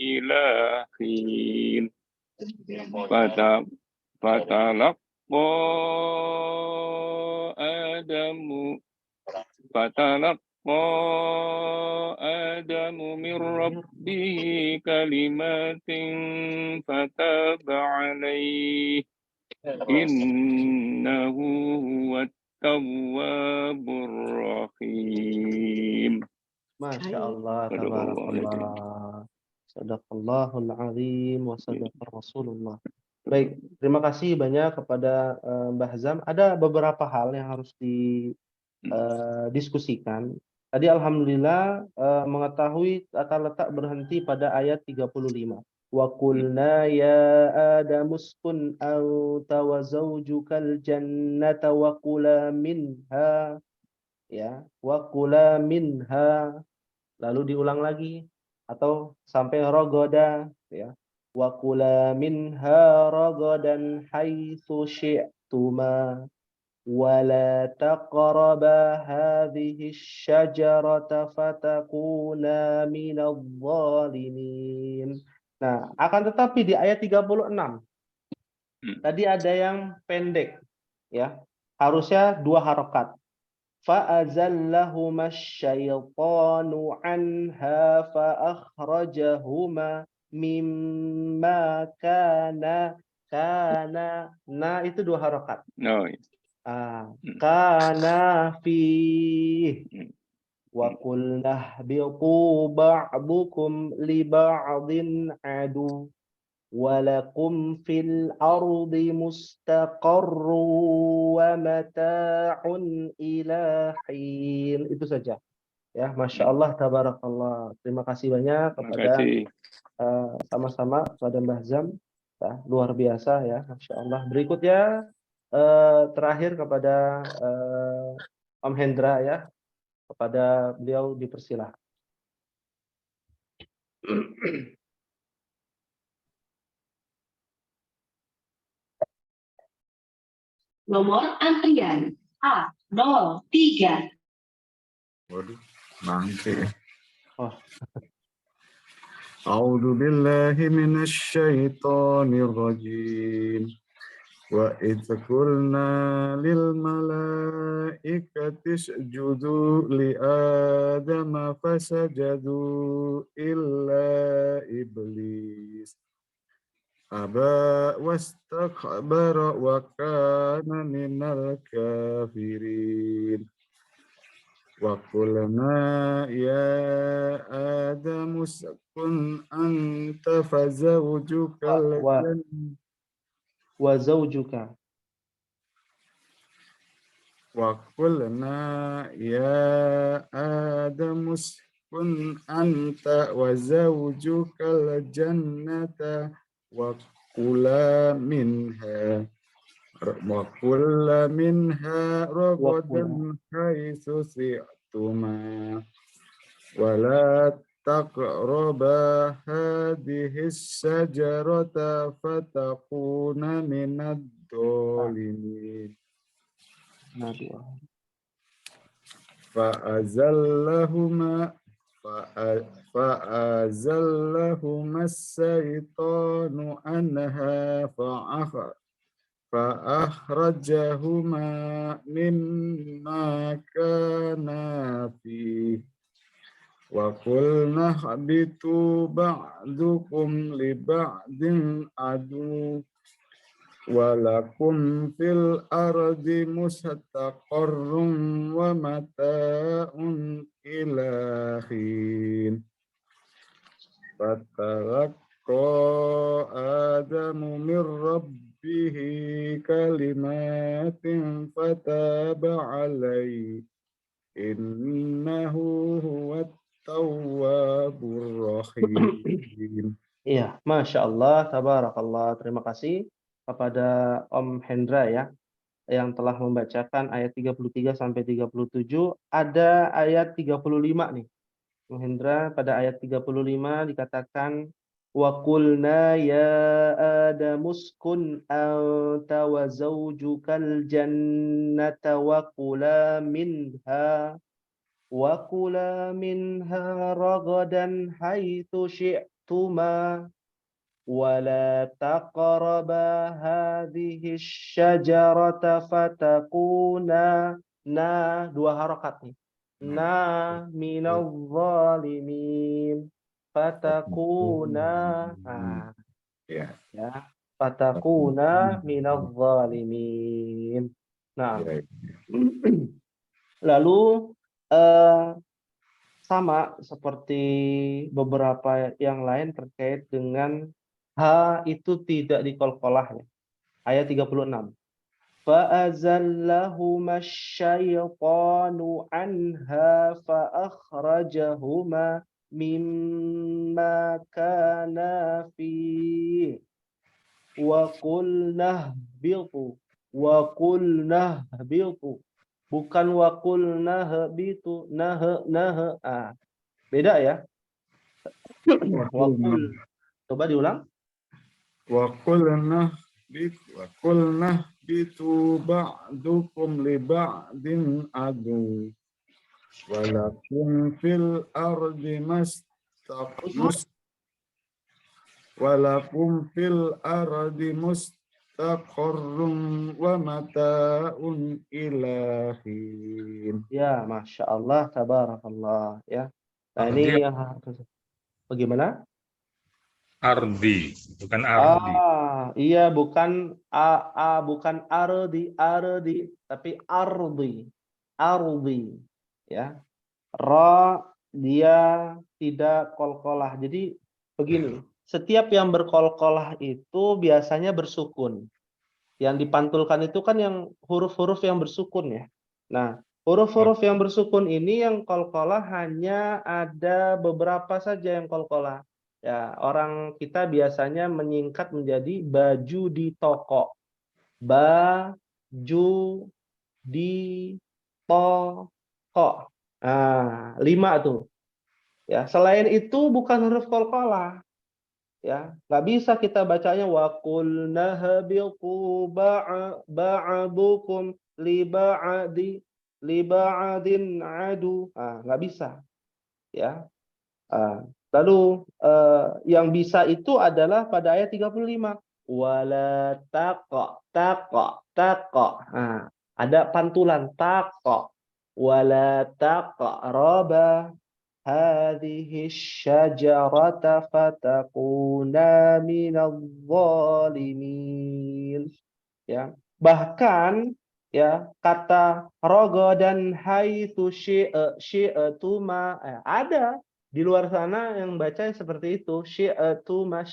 إلى حين فتلقى آدم من ربه كلمات فتاب عليه إنه هو التواب الرحيم. Masya Allah, tabarakallah. Sadaqallahul azim wa sadaqar Rasulullah. Baik, terima kasih banyak kepada Mbah Zam. Ada beberapa hal yang harus didiskusikan. Tadi alhamdulillah mengetahui tata letak berhenti pada ayat 35. Wa qulna ya Adam uskun anta wa zawjukal jannata wa kula minha, ya, wa kula minha. Lalu diulang lagi atau sampai rogoda ya. Wa kula minha rogodan haitsu syi'tuma wa la taqraba hadhihi asy-syajarata fatakuna minadh dhalimin. Nah, akan tetapi di ayat 36 tadi ada yang pendek ya. Harusnya 2 harokat. فأزلهما الشيطان عنها فأخرجهما مما kana itu 2 harokat. Oh, iya. Kana fih wa qulna biqu ba'dukum li ba'din adu walakum fil ardi mustaqarru wa mata'un ila hin. Itu saja. Ya, Masya Allah, tabarakallah. Terima kasih banyak kepada sama-sama kepada Mbah Zam. Ya, luar biasa ya, Masya Allah. Berikutnya terakhir kepada Om Hendra ya. Kepada beliau dipersilahkan. Nomor antrian A03. Waduh, mangke. Oh. A'udzu billahi minasy syaithanir rajim. Wa idz qulna lil malaikati isjudu li adama fasajadu illa iblis aba wastakbara wa kana minal kafirin. Wa qulna ya Adamu uskun anta fazawjukal wa zawjuka. Wa qulna ya Adamu uskun anta wa zawjukal jannata wa kula minha ragadan haitsu syi'tuma wa la taqraba hadhihi syajarata fatakuna minad dhalimin. Fa'azallahuma as-syaitanu anha fa'akhrajahuma mimma kana fihi wa qulna habitu ba'dukum li ba'din adu wa lakum fil ardi mustaqarrun wa mata'un ila hin. Fatalaqqa Adamu min rabbihi kalimatin fataba alaihi innahu huwat tawwabur rahim. Iya, Masya Allah, tabarakallah. Terima kasih kepada Om Hendra ya, yang telah membacakan ayat 33 sampai 37. Ada ayat 35 nih. Om Hendra pada ayat 35 dikatakan wa qulna ya Adamu uskun anta wa zawjukal jannata wa kula minha ragadan haitsu syi'tuma wa la taqraba hadhihi syajarata fatakuna 2 harokat nih. Minadh zalimin. Fatakuna fatakuna minadh zalimin. Nah. Lalu sama seperti beberapa yang lain terkait dengan ha itu tidak dikolkolahnya. Ayat 36. فَأَزَلَّهُمَا الشَّيْطَانُ عَنْهَا فَأَخْرَجَهُمَا مِمَّا كَانَا فِيهِ وَقُلْنَا اهْبِطُوا bukan وَقُلْنَا اهْبِطُوا beda ya. Coba diulang. وَقُلْنَا bitu ba'dukum li ba'din adu walakum fil ardi mustaqarrun wa mata'un ilahin. Ya, Masya Allah, tabarakallah. Ya. Nah, Ardi, ini yang harus. Bagaimana? Ardi, bukan Ardi. Iya, bukan bukan ardi, tapi ardi. Ardi. Ya. Ra dia tidak kolkolah. Jadi begini, setiap yang berkolkolah itu biasanya bersukun. Yang dipantulkan itu kan yang huruf-huruf yang bersukun ya. Nah, huruf-huruf yang bersukun ini yang kolkolah hanya ada beberapa saja yang kolkolah. Ya, orang kita biasanya menyingkat menjadi baju di toko. Baju di toko. Nah, 5 tuh. Ya, selain itu bukan huruf qalqalah. Ya, nggak bisa kita bacanya wa qulna habiqu ba'dukum li ba'din adu. Nggak bisa. Ya. Lalu yang bisa itu adalah pada ayat 35. Wala taqa. Ada pantulan taqa. Wala taqraba hadhihi syajarata fatakuna minadh dhalimin. Ya. Bahkan ya kata rogo dan haitsu syi'tuma ada di luar sana yang baca seperti itu, syi'tuma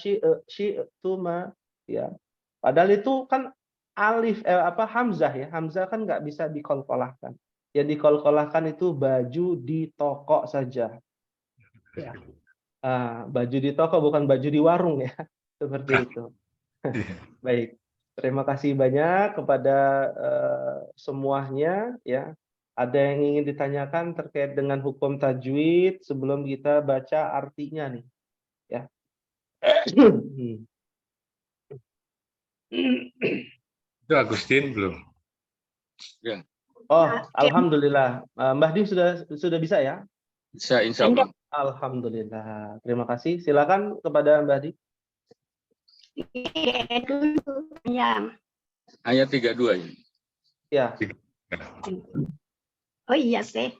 ya. Padahal itu kan alif hamzah ya. Hamzah kan nggak bisa dikolkolahkan. Yang dikolkolahkan itu baju di toko saja. Ya. Baju di toko bukan baju di warung ya. Seperti itu. Baik. Terima kasih banyak kepada semuanya ya. Ada yang ingin ditanyakan terkait dengan hukum tajwid sebelum kita baca artinya nih, ya. Itu Agustin belum? Ya. Oh, alhamdulillah. Mbah Di sudah bisa ya? Bisa, insya Allah. Alhamdulillah. Terima kasih. Silakan kepada Mbah Di. Ayat 32 ini. Ya. Oh iya sih,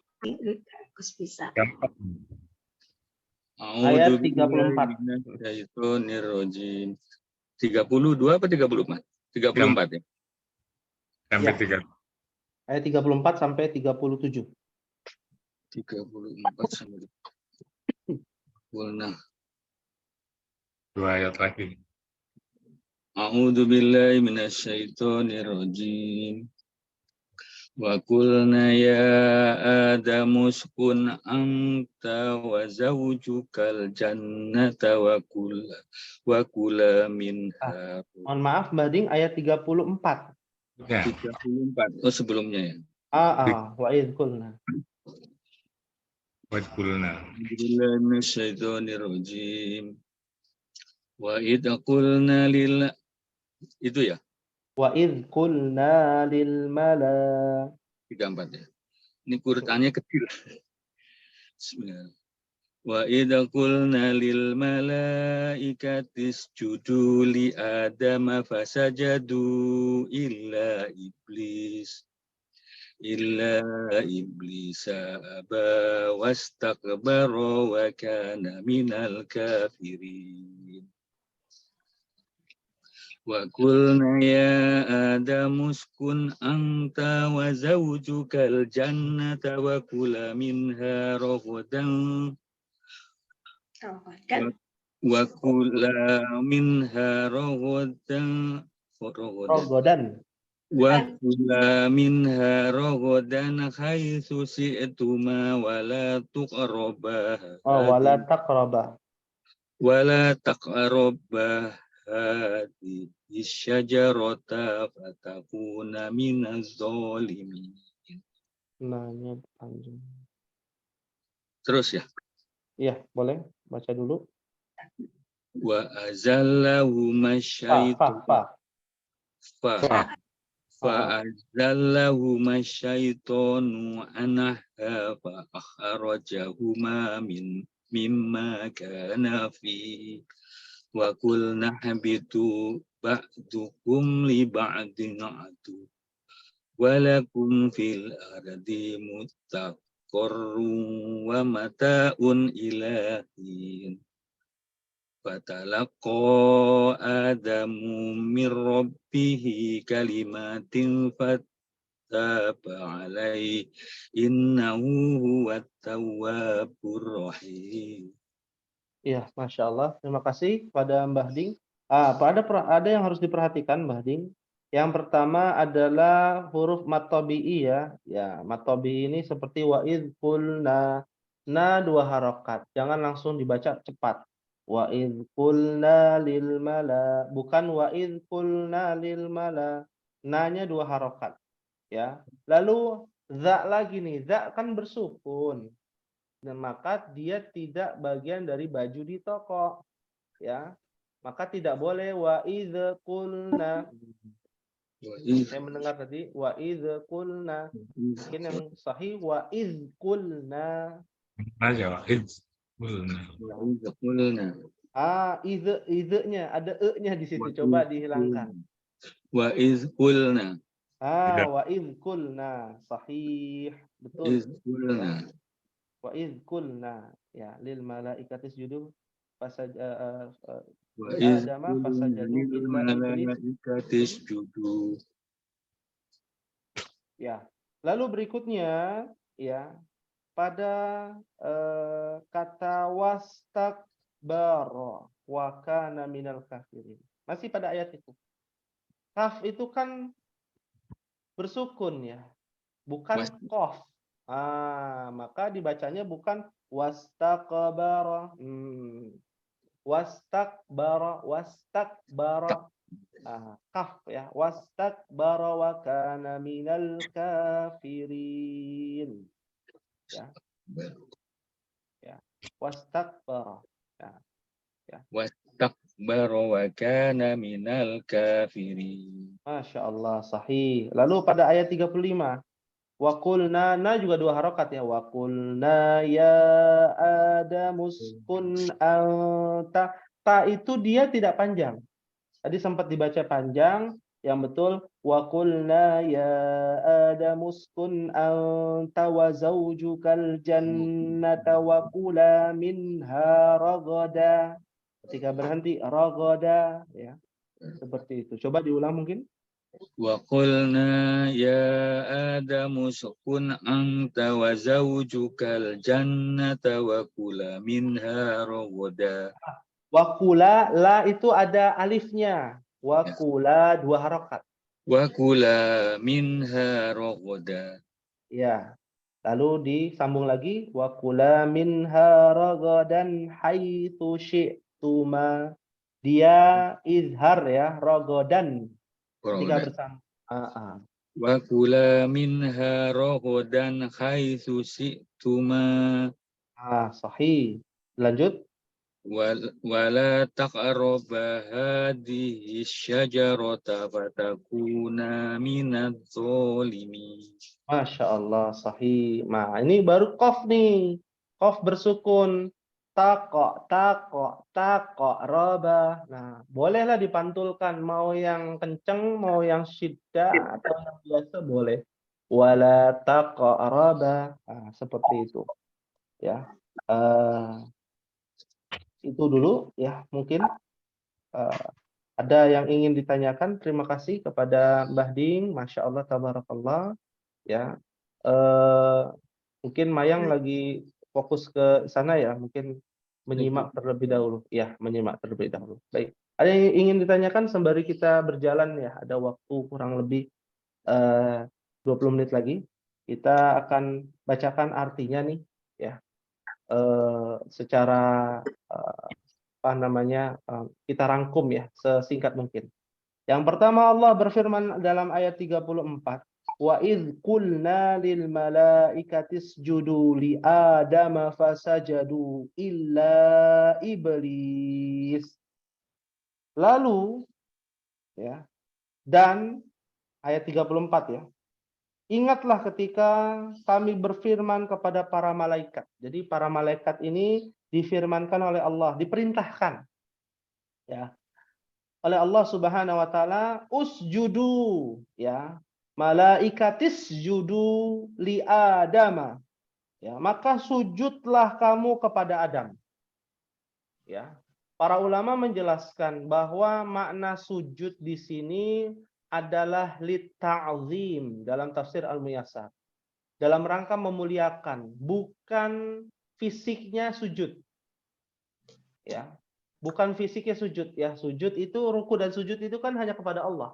Gus bisa. Ayat 34. Itu nirojim. 32 apa 34? 34 ya. Sampai Ya. 3. Ayat 34 sampai 37. 34 sampai. Nah. 2 ayat lagi. A'udzu billahi minasyaitonir rajim. Wa qulna ya Adamu uskun anta wa zawjukal jannata wa kula minha. Mohon maaf, Mbak Ding, ayat 34. Ya. 34. Oh, sebelumnya ya. Wa idh qulna. Wa qulna. Billahi minasyaitonir rajim. Wa idh qulna lil itu ya. Wa idh qulna lil mala. 34 ya. Ini urutannya kecil. Bismillah. Wa idh qulna lil malaikati isjudu li adama fasajadu illa iblis aba wastakbara wa kana minal kafirin. Wa qulna ya Adamu uskun anta wa zawjukal jannata wa kula minha ragadan haitsu syi'tuma wa la taqrabah hadhihi syajarata fatakuna minaz zalimin. Terus ya? Iya, boleh baca dulu. Wa azallahu masyaitu fa'azallahu masyaitonu anha fa akhrajahuma mimma kana fi wa qulna habitu ba'dukum li ba'din adu walakum fil ardi mustaqarrun wa mata'un ilahin. Fatalaqa Adamu min rabbihi kalimatin fataba alaihi innahu huwat tawwabur rahim. Iya, Masya Allah. Terima kasih pada Mbah Ding. Ada yang harus diperhatikan, Mbah Ding. Yang pertama adalah huruf matobi'i ya. Ya, matobi'i ini seperti wa idh qulna. Na 2 harokat. Jangan langsung dibaca cepat. Wa idh qulna lil mala. Bukan wa idh qulna lil mala. Na-nya 2 harokat. Ya. Lalu za lagi nih. Za kan bersukun. Dan maka dia tidak bagian dari baju di toko, ya. Maka tidak boleh wa idz qulna. Saya mendengar tadi wa idz qulna. Mungkin yang sahih wa idz qulna. Aja, idz. Idz-nya ada e-nya di situ, coba dihilangkan. Wa iz qulna. Wa idz qulna, sahih, betul. Iz qulna. Wa idz qulna, ya, lil malaikati isjudu Wa iz Adama fasajadu illa iblis. Ya. Lalu berikutnya ya pada kata wastakbara wa kana minal kafirin. Masih pada ayat itu. Kaf itu kan bersukun ya. Bukan qaf. Maka dibacanya bukan wastakbara. Wastakbara. Kaf ya. Wastakbara wa kana minal kafirin. Ya. Ya. Wastakbara. Ya. Wastakbara wa kana minal kafirin. Masya Allah, sahih. Lalu pada ayat 35. Wa qulna, na juga 2 harokat ya. Wa qulna ya Adamuskun anta. Ta itu dia tidak panjang. Tadi sempat dibaca panjang. Yang betul wa qulna ya Adamuskun anta wa zawjukal jannata wa kula minha ragada. Ketika berhenti ragada ya. Seperti itu. Coba diulang mungkin. Wa qulna ya Adamu uskun anta wa zawjukal jannata wa kula minha ragada. Wa kula, la itu ada alifnya. Wa kula 2 harokat. Wa kula minha ragada. Ya. Lalu disambung lagi wa kula minha ragadan haitsu syi'tuma. Dia izhar ya, ragadan. Ketika bersama. Wa kula minha ragadan haitsu syi'tuma. Sahih. Lanjut. Wala taqraba hadhihi syajarata fatakuna minadz zalimin. Masya Allah, sahih. Nah, ini baru qaf nih. Qaf bersukun. Tako, roba. Nah, bolehlah dipantulkan. Mau yang kenceng, mau yang syiddah, atau yang biasa boleh. Wala tako, roba. Nah, seperti itu. Ya. Itu dulu ya mungkin. Ada yang ingin ditanyakan? Terima kasih kepada Mbah Ding. Masya Allah, tabarakallah. Ya. Mungkin Mayang lagi fokus ke sana ya. Mungkin menyimak terlebih dahulu. Ya, menyimak terlebih dahulu. Baik. Ada yang ingin ditanyakan sembari kita berjalan ya. Ada waktu kurang lebih 20 menit lagi. Kita akan bacakan artinya nih ya. Secara kita rangkum ya sesingkat mungkin. Yang pertama Allah berfirman dalam ayat 34. Wa idz qulna lil malaikati isjudu li Adama fasajadu illa iblis. Lalu ya, dan ayat 34 ya. Ingatlah ketika kami berfirman kepada para malaikat. Jadi para malaikat ini difirmankan oleh Allah, diperintahkan. Ya. oleh Allah Subhanahu wa taala, usjudu, ya. Malaikatis judu li Adama. Ya, maka sujudlah kamu kepada Adam. Ya. Para ulama menjelaskan bahwa makna sujud di sini adalah litta'zim dalam tafsir Al-Muyassar. Dalam rangka memuliakan, bukan fisiknya sujud. Ya. Bukan fisiknya sujud, ya. Sujud itu, ruku dan sujud itu kan hanya kepada Allah.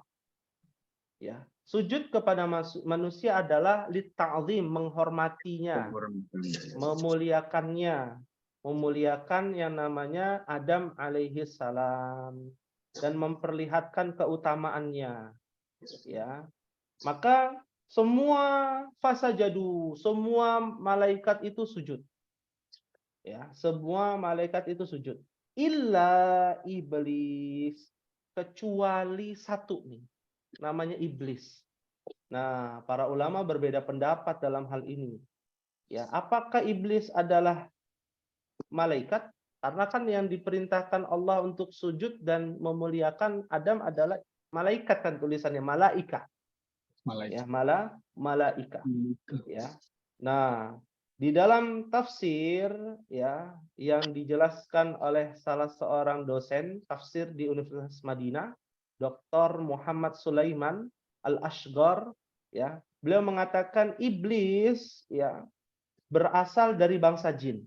Ya. Sujud kepada manusia adalah litta'zim, menghormatinya, memuliakannya, memuliakan yang namanya Adam alaihi salam dan memperlihatkan keutamaannya. Ya. Maka semua fasajadu, semua malaikat itu sujud. Ya, semua malaikat itu sujud. Illa iblis, kecuali satu nih. Namanya iblis. Nah, para ulama berbeda pendapat dalam hal ini. Ya, apakah iblis adalah malaikat? Karena kan yang diperintahkan Allah untuk sujud dan memuliakan Adam adalah malaikat, kan tulisannya malaika. Ya, malaika. Ya. Nah, di dalam tafsir ya yang dijelaskan oleh salah seorang dosen tafsir di Universitas Madinah, Dr. Muhammad Sulaiman Al-Ashghar, ya, beliau mengatakan iblis ya berasal dari bangsa jin.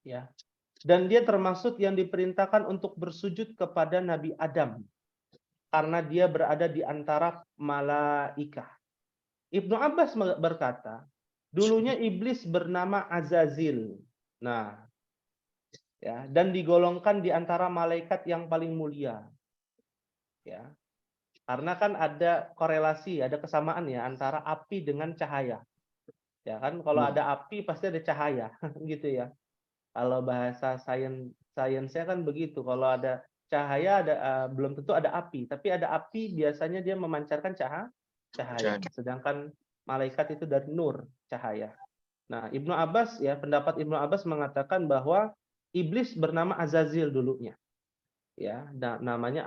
Ya. Dan dia termasuk yang diperintahkan untuk bersujud kepada Nabi Adam karena dia berada di antara malaikah. Ibnu Abbas berkata, dulunya iblis bernama Azazil. Nah, ya, dan digolongkan di antara malaikat yang paling mulia. Ya. Karena kan ada korelasi, ada kesamaan ya antara api dengan cahaya. Ya kan, kalau ada api pasti ada cahaya, gitu ya. Kalau bahasa sainsnya kan begitu. Kalau ada cahaya ada belum tentu ada api, tapi ada api biasanya dia memancarkan cahaya. Sedangkan malaikat itu dari nur, cahaya. Nah, Ibnu Abbas ya, pendapat Ibnu Abbas mengatakan bahwa iblis bernama Azazil dulunya. Ya, namanya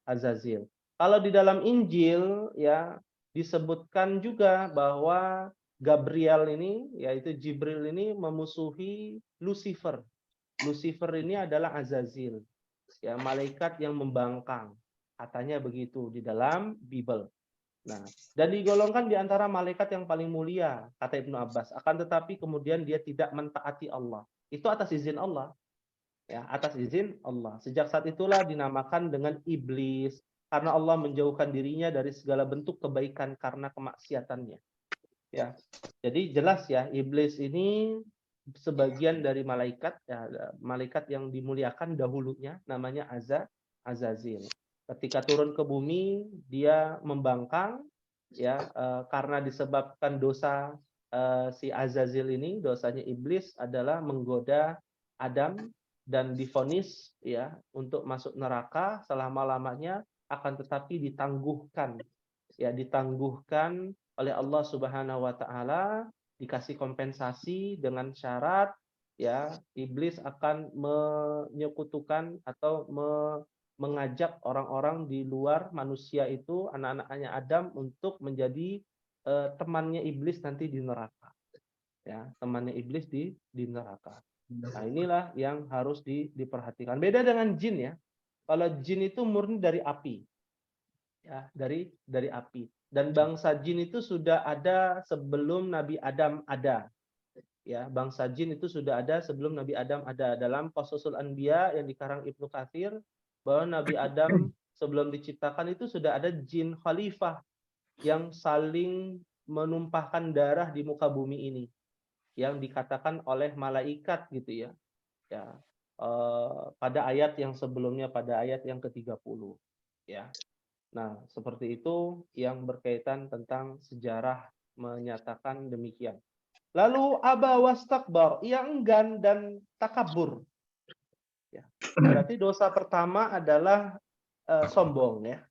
Azazil. Kalau di dalam Injil ya disebutkan juga bahwa Gabriel ini, yaitu Jibril ini memusuhi Lucifer. Lucifer ini adalah Azazil, ya, malaikat yang membangkang. Katanya begitu di dalam Bible. Nah, dan digolongkan di antara malaikat yang paling mulia, kata Ibnu Abbas. Akan tetapi kemudian dia tidak mentaati Allah. Itu atas izin Allah. Ya, atas izin Allah. Sejak saat itulah dinamakan dengan iblis, karena Allah menjauhkan dirinya dari segala bentuk kebaikan karena kemaksiatannya. Ya, jadi jelas ya, iblis ini sebagian dari malaikat, ya, malaikat yang dimuliakan dahulunya, namanya Azazil. Ketika turun ke bumi, dia membangkang, ya, karena disebabkan dosa si Azazil ini, dosanya iblis adalah menggoda Adam dan divonis ya untuk masuk neraka selama-lamanya, akan tetapi ditangguhkan, ya, ditangguhkan oleh Allah Subhanahu wa taala, dikasih kompensasi dengan syarat ya iblis akan menyekutukan atau mengajak orang-orang di luar manusia itu, anak-anaknya Adam, untuk menjadi temannya iblis nanti di neraka. Ya, temannya iblis di neraka. Nah, inilah yang harus diperhatikan. Beda dengan jin ya. Kalau jin itu murni dari api. Ya, dari api. Dan bangsa jin itu sudah ada sebelum Nabi Adam ada. Ya, bangsa jin itu sudah ada sebelum Nabi Adam ada. Dalam Qashasul Anbiya yang dikarang Ibnu Katsir, bahwa Nabi Adam sebelum diciptakan itu sudah ada jin khalifah yang saling menumpahkan darah di muka bumi ini, yang dikatakan oleh malaikat gitu ya. Ya, pada ayat yang sebelumnya, pada ayat yang ke-30 ya. Nah, seperti itu yang berkaitan tentang sejarah menyatakan demikian. Lalu aba wastakbar, ia enggan dan takabur. Ya. Berarti dosa pertama adalah sombong ya.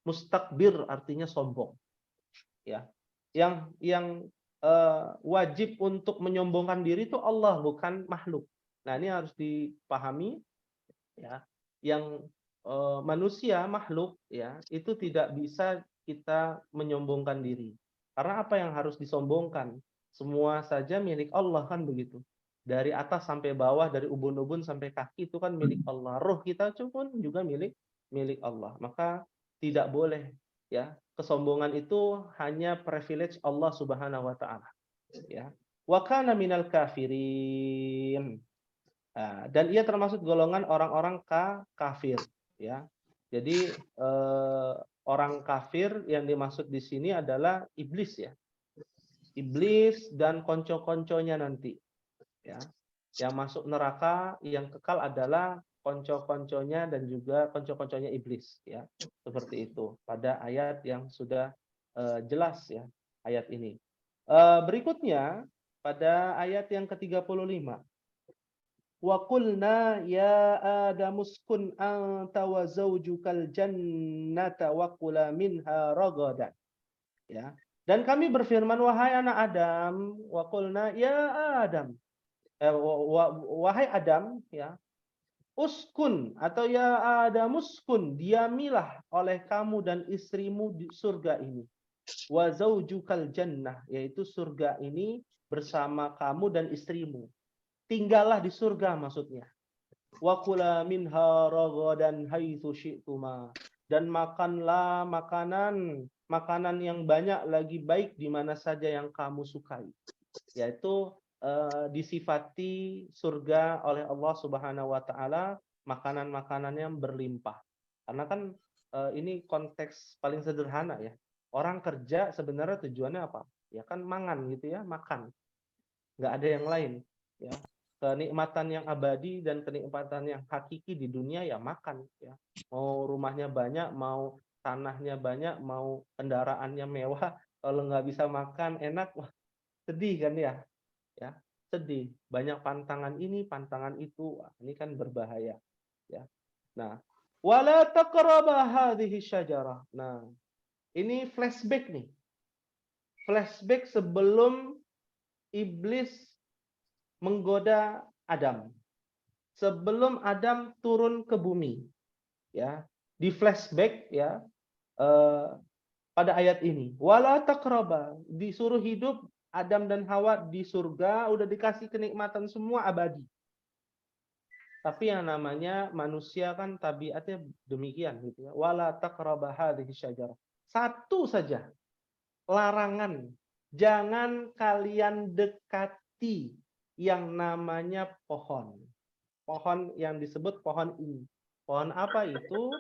Mustakbir artinya sombong. Ya. Yang wajib untuk menyombongkan diri itu Allah, bukan makhluk. Nah, ini harus dipahami ya. Yang manusia, makhluk ya, itu tidak bisa kita menyombongkan diri. Karena apa yang harus disombongkan? Semua saja milik Allah kan begitu. Dari atas sampai bawah, dari ubun-ubun sampai kaki itu kan milik Allah. Roh kita pun juga milik Allah. Maka tidak boleh ya, kesombongan itu hanya privilege Allah Subhanahu wa taala. Ya. Wa kana minal kafirin. Nah, dan ia termasuk golongan orang-orang kafir ya. Jadi orang kafir yang dimaksud di sini adalah iblis ya. Iblis dan konco-konconya nanti ya. Yang masuk neraka yang kekal adalah konco-konconya dan juga konco-konconya iblis ya. Seperti itu pada ayat yang sudah jelas ya, ayat ini. Berikutnya pada ayat yang ke-35. Wa qulna ya Adamu uskun anta wa zaujukal jannata wa kula minha ragadan. Ya. Dan kami berfirman, wahai anak Adam, wa qulna ya Adam. Wahai Adam, ya. Uskun atau ya Adam uskun, diamilah oleh kamu dan istrimu di surga ini. Wa zaujukal jannah, yaitu surga ini bersama kamu dan istrimu. Tinggallah di surga maksudnya. Wa kula minha ragadan haitsu syi'tuma. Dan makanlah makanan yang banyak lagi baik di mana saja yang kamu sukai. Yaitu disifati surga oleh Allah Subhanahu wa taala makanan-makanan yang berlimpah. Karena kan ini konteks paling sederhana ya. Orang kerja sebenarnya tujuannya apa? Ya kan mangan gitu ya, makan. Nggak ada yang lain ya. Kenikmatan yang abadi dan kenikmatan yang hakiki di dunia ya makan ya. Mau rumahnya banyak, mau tanahnya banyak, mau kendaraannya mewah, kalau nggak bisa makan enak, wah sedih kan ya. Ya, sedih. Banyak pantangan ini, pantangan itu. Wah, ini kan berbahaya ya. Nah, wala taqraba hadhihi syajarah. Nah, ini flashback nih. Flashback sebelum iblis menggoda Adam. Sebelum Adam turun ke bumi. Ya, di flashback ya pada ayat ini. Wala taqraba, disuruh hidup Adam dan Hawa di surga, udah dikasih kenikmatan semua abadi. Tapi yang namanya manusia kan tabiatnya demikian gitu ya. Wala taqraba hadhihi syajarah. Satu saja larangan, jangan kalian dekati yang namanya pohon. Pohon yang disebut pohon ini. Pohon apa itu?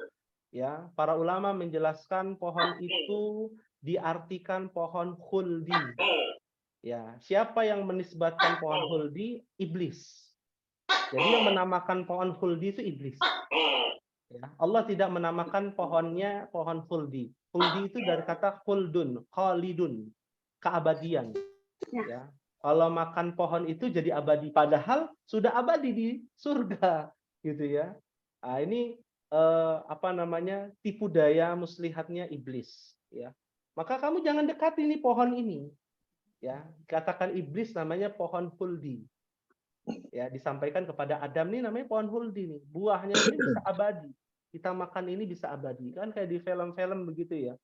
Ya, para ulama menjelaskan pohon itu diartikan pohon khuldi. Ya, siapa yang menisbatkan pohon khuldi? Iblis. Jadi yang menamakan pohon khuldi itu iblis. Ya, Allah tidak menamakan pohonnya pohon khuldi. Khuldi itu dari kata khuldun, khalidun, keabadian. Ya. Kalau makan pohon itu jadi abadi, padahal sudah abadi di surga, gitu ya. Nah, ini apa namanya, tipu daya muslihatnya iblis. Ya, maka kamu jangan dekati nih pohon ini. Ya, katakan iblis namanya pohon khuldi. Ya, disampaikan kepada Adam nih namanya pohon khuldi nih. Buahnya ini bisa abadi. Kita makan ini bisa abadi. Kan kayak di film-film begitu ya.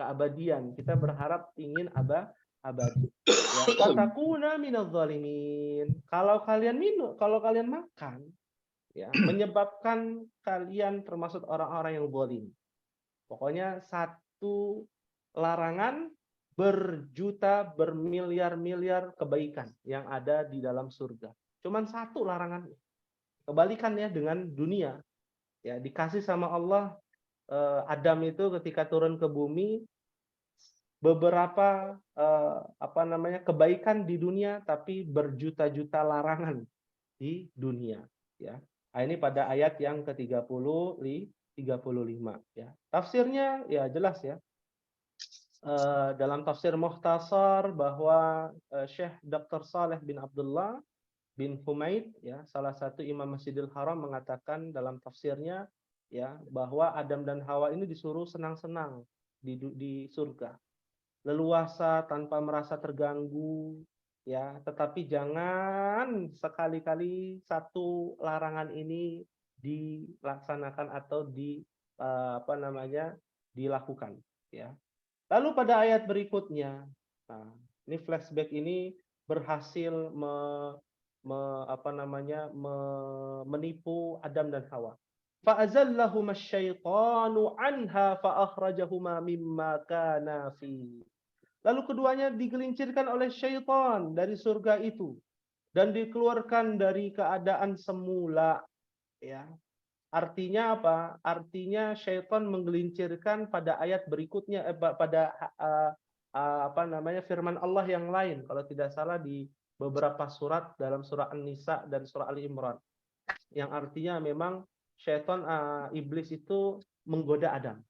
Keabadian. Kita berharap ingin abadi. Ya, fatakuna minadz zalimin. Kalau kalian makan ya, menyebabkan kalian termasuk orang-orang yang zalim. Pokoknya satu larangan berjuta bermiliar-miliar kebaikan yang ada di dalam surga. Cuman satu larangan. Kebalikannya dengan dunia. Ya, dikasih sama Allah Adam itu ketika turun ke bumi beberapa kebaikan di dunia tapi berjuta-juta larangan di dunia ya. Nah, ini pada ayat yang ke-35 ya. Tafsirnya ya jelas ya. Dalam tafsir Mukhtasar bahwa Syekh Dr. Saleh bin Abdullah bin Humaid ya, salah satu imam Masjidil Haram mengatakan dalam tafsirnya ya bahwa Adam dan Hawa ini disuruh senang-senang di surga. Leluasa tanpa merasa terganggu ya, tetapi jangan sekali-kali satu larangan ini dilaksanakan atau apa namanya dilakukan, ya. Lalu pada ayat berikutnya, nah, ini flashback ini berhasil menipu Adam dan Hawa. Fa'azallahuma asyaitanu anha fa'akhrajahuma mimma kana fi. Lalu keduanya digelincirkan oleh syaitan dari surga itu dan dikeluarkan dari keadaan semula, ya. Artinya apa? Artinya syaitan menggelincirkan pada ayat berikutnya, pada firman Allah yang lain, kalau tidak salah di beberapa surat dalam surah An-Nisa dan surah Ali Imran, yang artinya memang syaitan, iblis itu menggoda Adam,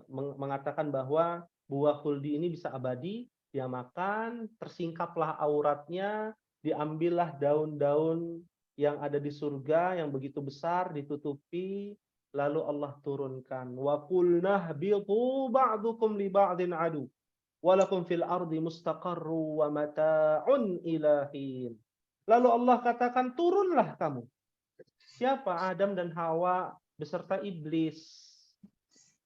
mengatakan bahwa buah khuldi ini bisa abadi, dia makan, tersingkaplah auratnya, diambillah daun-daun yang ada di surga yang begitu besar, ditutupi, lalu Allah turunkan, wa qulna ihbitu ba'dukum li ba'din adu walakum fil ardi mustaqarru wa mata'un ilahin. Lalu Allah katakan, turunlah kamu. Siapa? Adam dan Hawa beserta iblis.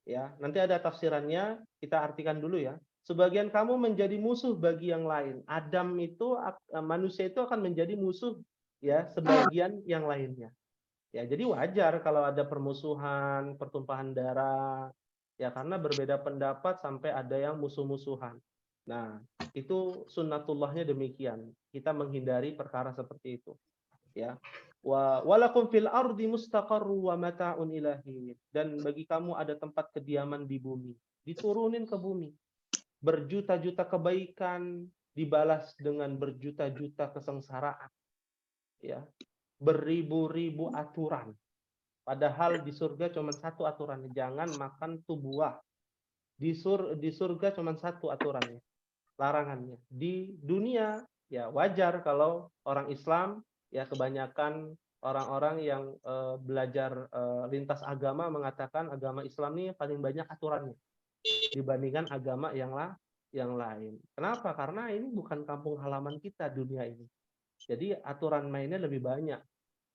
Ya, nanti ada tafsirannya, kita artikan dulu ya. Sebagian kamu menjadi musuh bagi yang lain. Adam itu, manusia itu akan menjadi musuh ya sebagian yang lainnya. Ya, jadi wajar kalau ada permusuhan, pertumpahan darah, ya karena berbeda pendapat sampai ada yang musuh-musuhan. Nah, itu sunnatullahnya demikian. Kita menghindari perkara seperti itu. Ya. Walakum fil ardi mustaqarru wa mata'un ilahi. Dan bagi kamu ada tempat kediaman di bumi. Diturunin ke bumi. Berjuta-juta kebaikan dibalas dengan berjuta-juta kesengsaraan. Ya. Beribu-ribu aturan. Padahal di surga cuma satu aturannya, jangan makan tuh buah. Di surga cuma satu aturannya, larangannya. Di dunia ya wajar kalau orang Islam, ya kebanyakan orang-orang yang belajar lintas agama mengatakan agama Islam ini paling banyak aturannya dibandingkan agama yang lain. Kenapa? Karena ini bukan kampung halaman kita dunia ini. Jadi aturan mainnya lebih banyak.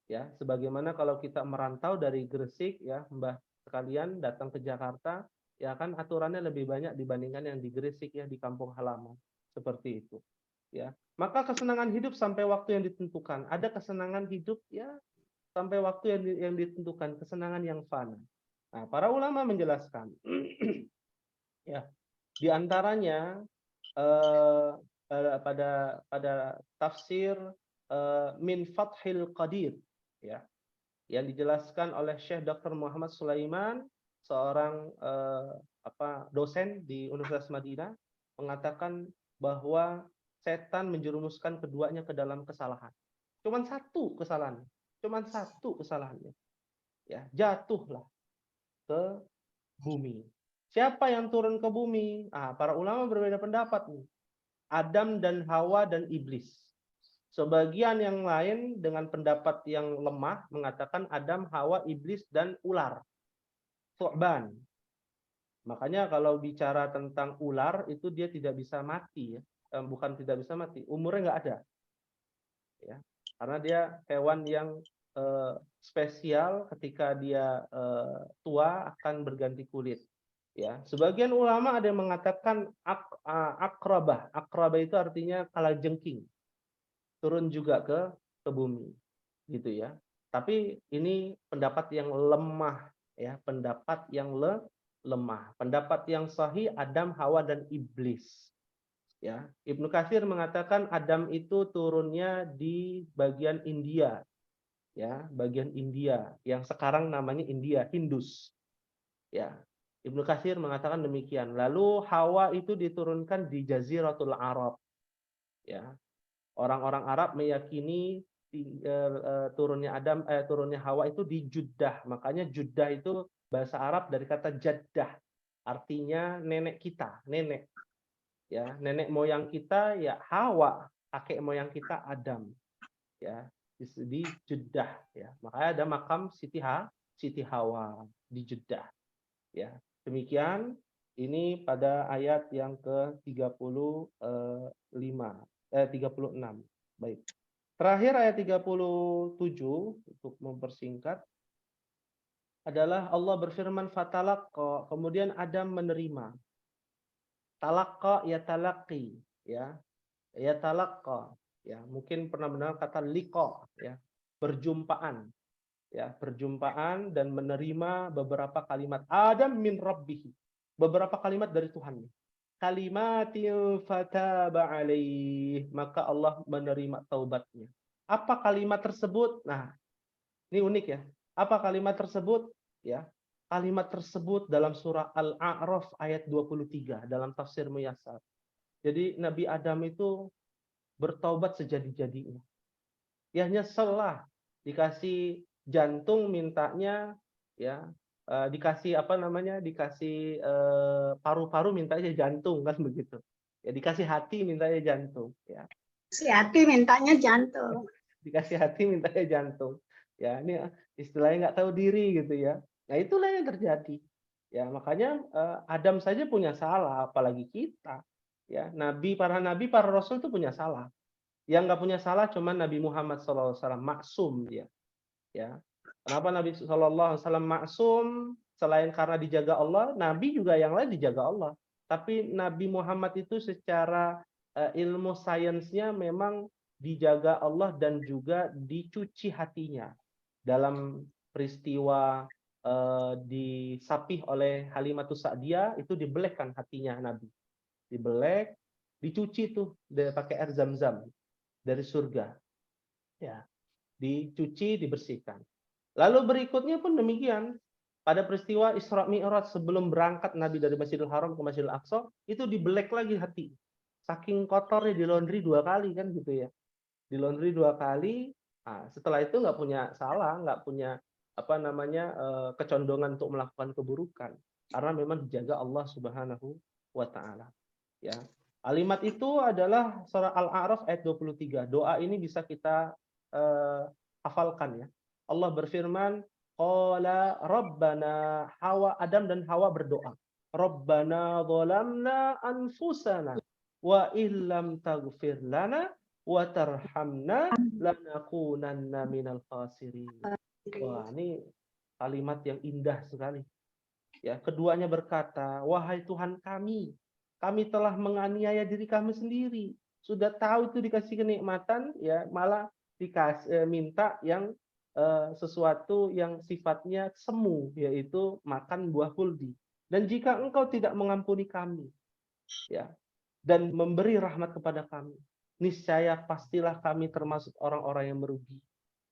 Ya, sebagaimana kalau kita merantau dari Gresik ya, Mbah sekalian datang ke Jakarta, ya kan aturannya lebih banyak dibandingkan yang di Gresik ya, di kampung halaman. Seperti itu. Ya. Maka kesenangan hidup sampai waktu yang ditentukan. Ada kesenangan hidup ya sampai waktu yang ditentukan, kesenangan yang fana. Nah, para ulama menjelaskan ya, di antaranya pada tafsir min Fathil Qadir ya, yang dijelaskan oleh Syekh Dr. Muhammad Sulaiman, seorang dosen di Universitas Madinah, mengatakan bahwa setan menjerumuskan keduanya ke dalam kesalahan. Cuman satu kesalahannya. Ya, jatuhlah ke bumi. Siapa yang turun ke bumi? Para ulama berbeda pendapat nih. Adam dan Hawa dan iblis. Sebagian yang lain dengan pendapat yang lemah mengatakan Adam, Hawa, iblis, dan ular. Thu'ban. Makanya kalau bicara tentang ular itu dia tidak bisa mati ya. Bukan tidak bisa mati, umurnya nggak ada. Ya. Karena dia hewan yang spesial, ketika dia tua akan berganti kulit. Ya, sebagian ulama ada yang mengatakan akrabah. Akrabah itu artinya kalajengking. Turun juga ke bumi, gitu ya. Tapi ini pendapat yang lemah, ya, pendapat yang lemah. Pendapat yang sahih Adam, Hawa, dan iblis. Ya, Ibnu Katsir mengatakan Adam itu turunnya di bagian India, ya, bagian India yang sekarang namanya India, Hindus. Ya, Ibnu Katsir mengatakan demikian. Lalu Hawa itu diturunkan di Jaziratul Arab. Ya. Orang-orang Arab meyakini turunnya Hawa itu di Jeddah. Makanya Jeddah itu bahasa Arab dari kata Jaddah. Artinya nenek kita, nenek. Ya, nenek moyang kita ya Hawa, kakek moyang kita Adam. Ya, di Jeddah ya. Makanya ada makam Siti Hawa di Jeddah. Ya, demikian ini pada ayat yang ke-36. Baik. Terakhir ayat 37 untuk mempersingkat. adalah Allah berfirman fatalaqqa, kemudian Adam menerima. Talaqqa ya talaqi, ya. Ya talaqqa, ya. Mungkin pernah mendengar kata liqa, ya. Berjumpaan, ya, berjumpaan dan menerima beberapa kalimat Adam min rabbih. Beberapa kalimat dari Tuhannya. Kalimatin fataba alaih, maka Allah menerima taubatnya. Apa kalimat tersebut? Nah, ini unik ya. Apa kalimat tersebut? Ya, kalimat tersebut dalam surah Al-A'raf ayat 23 dalam tafsir Muyassar. Jadi Nabi Adam itu bertaubat sejadi-jadinya. Ya nyesel lah, dikasih jantung mintanya, ya dikasih apa namanya, dikasih paru-paru mintanya jantung kan begitu. Ya dikasih hati mintanya jantung. Ya Si hati mintanya jantung. dikasih hati mintanya jantung. Ya ini istilahnya nggak tahu diri gitu ya. Nah itulah yang terjadi. Ya makanya Adam saja punya salah, apalagi kita. Ya para nabi, para rasul itu punya salah. Yang nggak punya salah cuma Nabi Muhammad SAW, maksum dia. Ya, kenapa Nabi SAW maksum? Selain karena dijaga Allah, Nabi juga yang lain dijaga Allah. Tapi Nabi Muhammad itu secara ilmu sainsnya memang dijaga Allah dan juga dicuci hatinya dalam peristiwa disapih oleh Halimatus Sa'diyah, itu dibelekkan hatinya Nabi, dibelek, dicuci tuh pakai air zam-zam dari surga, ya, dicuci, dibersihkan. Lalu berikutnya pun demikian, pada peristiwa Isra Mi'raj sebelum berangkat Nabi dari Masjidil Haram ke Masjidil Aqsa, itu dibelek lagi hati, saking kotornya, di laundry 2 kali kan gitu ya, di laundry 2 kali. Nah, setelah itu nggak punya salah, nggak punya apa namanya kecondongan untuk melakukan keburukan, karena memang dijaga Allah Subhanahu wa Ta'ala. Ya, kalimat itu adalah surah Al-A'raf ayat 23. Doa ini bisa kita hafalkan ya. Allah berfirman, qala rabbana, Adam dan Hawa berdoa. Rabbana zalamna anfusana wa illam taghfir lana wa tarhamna lanakunanna minal khasirin. Wah, ini kalimat yang indah sekali. Ya, keduanya berkata, wahai Tuhan kami telah menganiaya diri kami sendiri. Sudah tahu itu dikasih kenikmatan, ya malah dikasih minta yang sesuatu yang sifatnya semu, yaitu makan buah kuldi. Dan jika engkau tidak mengampuni kami, ya, dan memberi rahmat kepada kami, niscaya pastilah kami termasuk orang-orang yang merugi.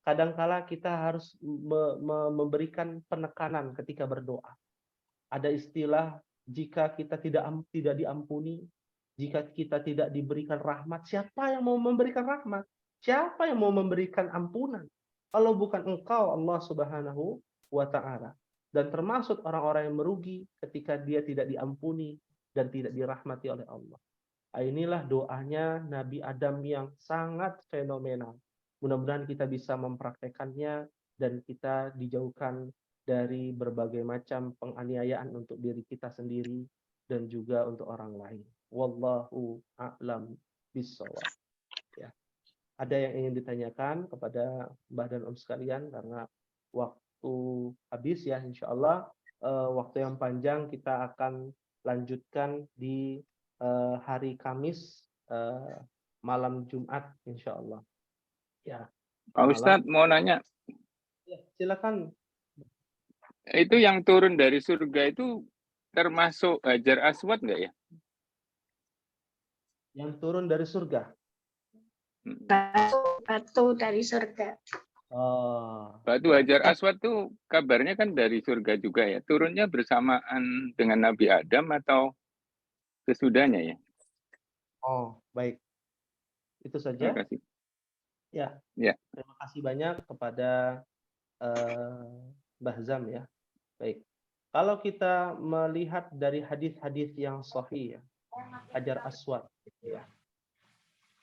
Kadangkala kita harus memberikan penekanan ketika berdoa. Ada istilah, jika kita tidak diampuni, jika kita tidak diberikan rahmat, siapa yang mau memberikan rahmat? Siapa yang mau memberikan ampunan? Kalau bukan engkau, Allah Subhanahu wa Ta'ala. Dan termasuk orang-orang yang merugi ketika dia tidak diampuni dan tidak dirahmati oleh Allah. Inilah doanya Nabi Adam yang sangat fenomenal. Mudah-mudahan kita bisa mempraktekannya dan kita dijauhkan dari berbagai macam penganiayaan untuk diri kita sendiri dan juga untuk orang lain. Wallahu a'lam bishawab. Ya. Ada yang ingin ditanyakan kepada Mbah dan Om sekalian, karena waktu habis ya, insya Allah waktu yang panjang kita akan lanjutkan di hari Kamis malam Jumat insya Allah. Ya. Pak Ustadz mau nanya. Ya, silakan. Itu yang turun dari surga itu termasuk Hajar Aswad nggak ya? Yang turun dari surga? Batu dari surga. Oh. Batu Hajar Aswad tuh kabarnya kan dari surga juga ya. Turunnya bersamaan dengan Nabi Adam atau sesudahnya ya? Oh, baik. Itu saja. Terima kasih. Ya. Terima kasih banyak kepada Mbah Zam ya. Baik. Kalau kita melihat dari hadis-hadis yang sahih ya, Hajar Aswad ya.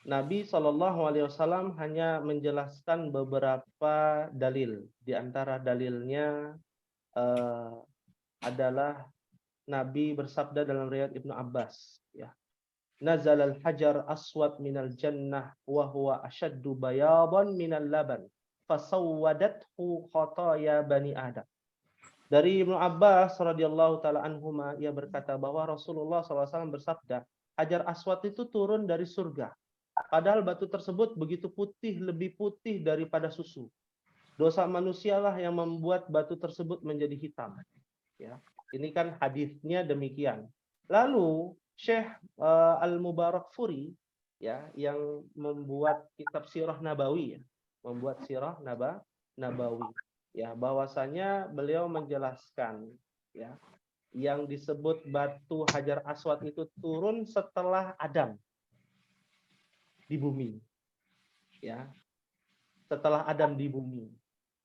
Nabi SAW hanya menjelaskan beberapa dalil. Di antara dalilnya adalah Nabi bersabda dalam riwayat Ibnu Abbas ya. Nazalal hajar aswad minal jannah wa huwa ashaddu bayadan minal laban fasawwadathu khataya bani Adam. Dari Ibnu Abbas radhiyallahu taala anhuma, ia berkata bahwa Rasulullah SAW bersabda, Hajar Aswad itu turun dari surga. Padahal batu tersebut begitu putih, lebih putih daripada susu. Dosa manusialah yang membuat batu tersebut menjadi hitam. Ya, ini kan hadisnya demikian. Lalu Syekh Al-Mubarakfuri, ya, yang membuat kitab Sirah Nabawi, ya, membuat Sirah Nabawi, ya, bahwasanya beliau menjelaskan, ya, yang disebut batu Hajar Aswad itu turun setelah Adam di bumi, ya, setelah Adam di bumi.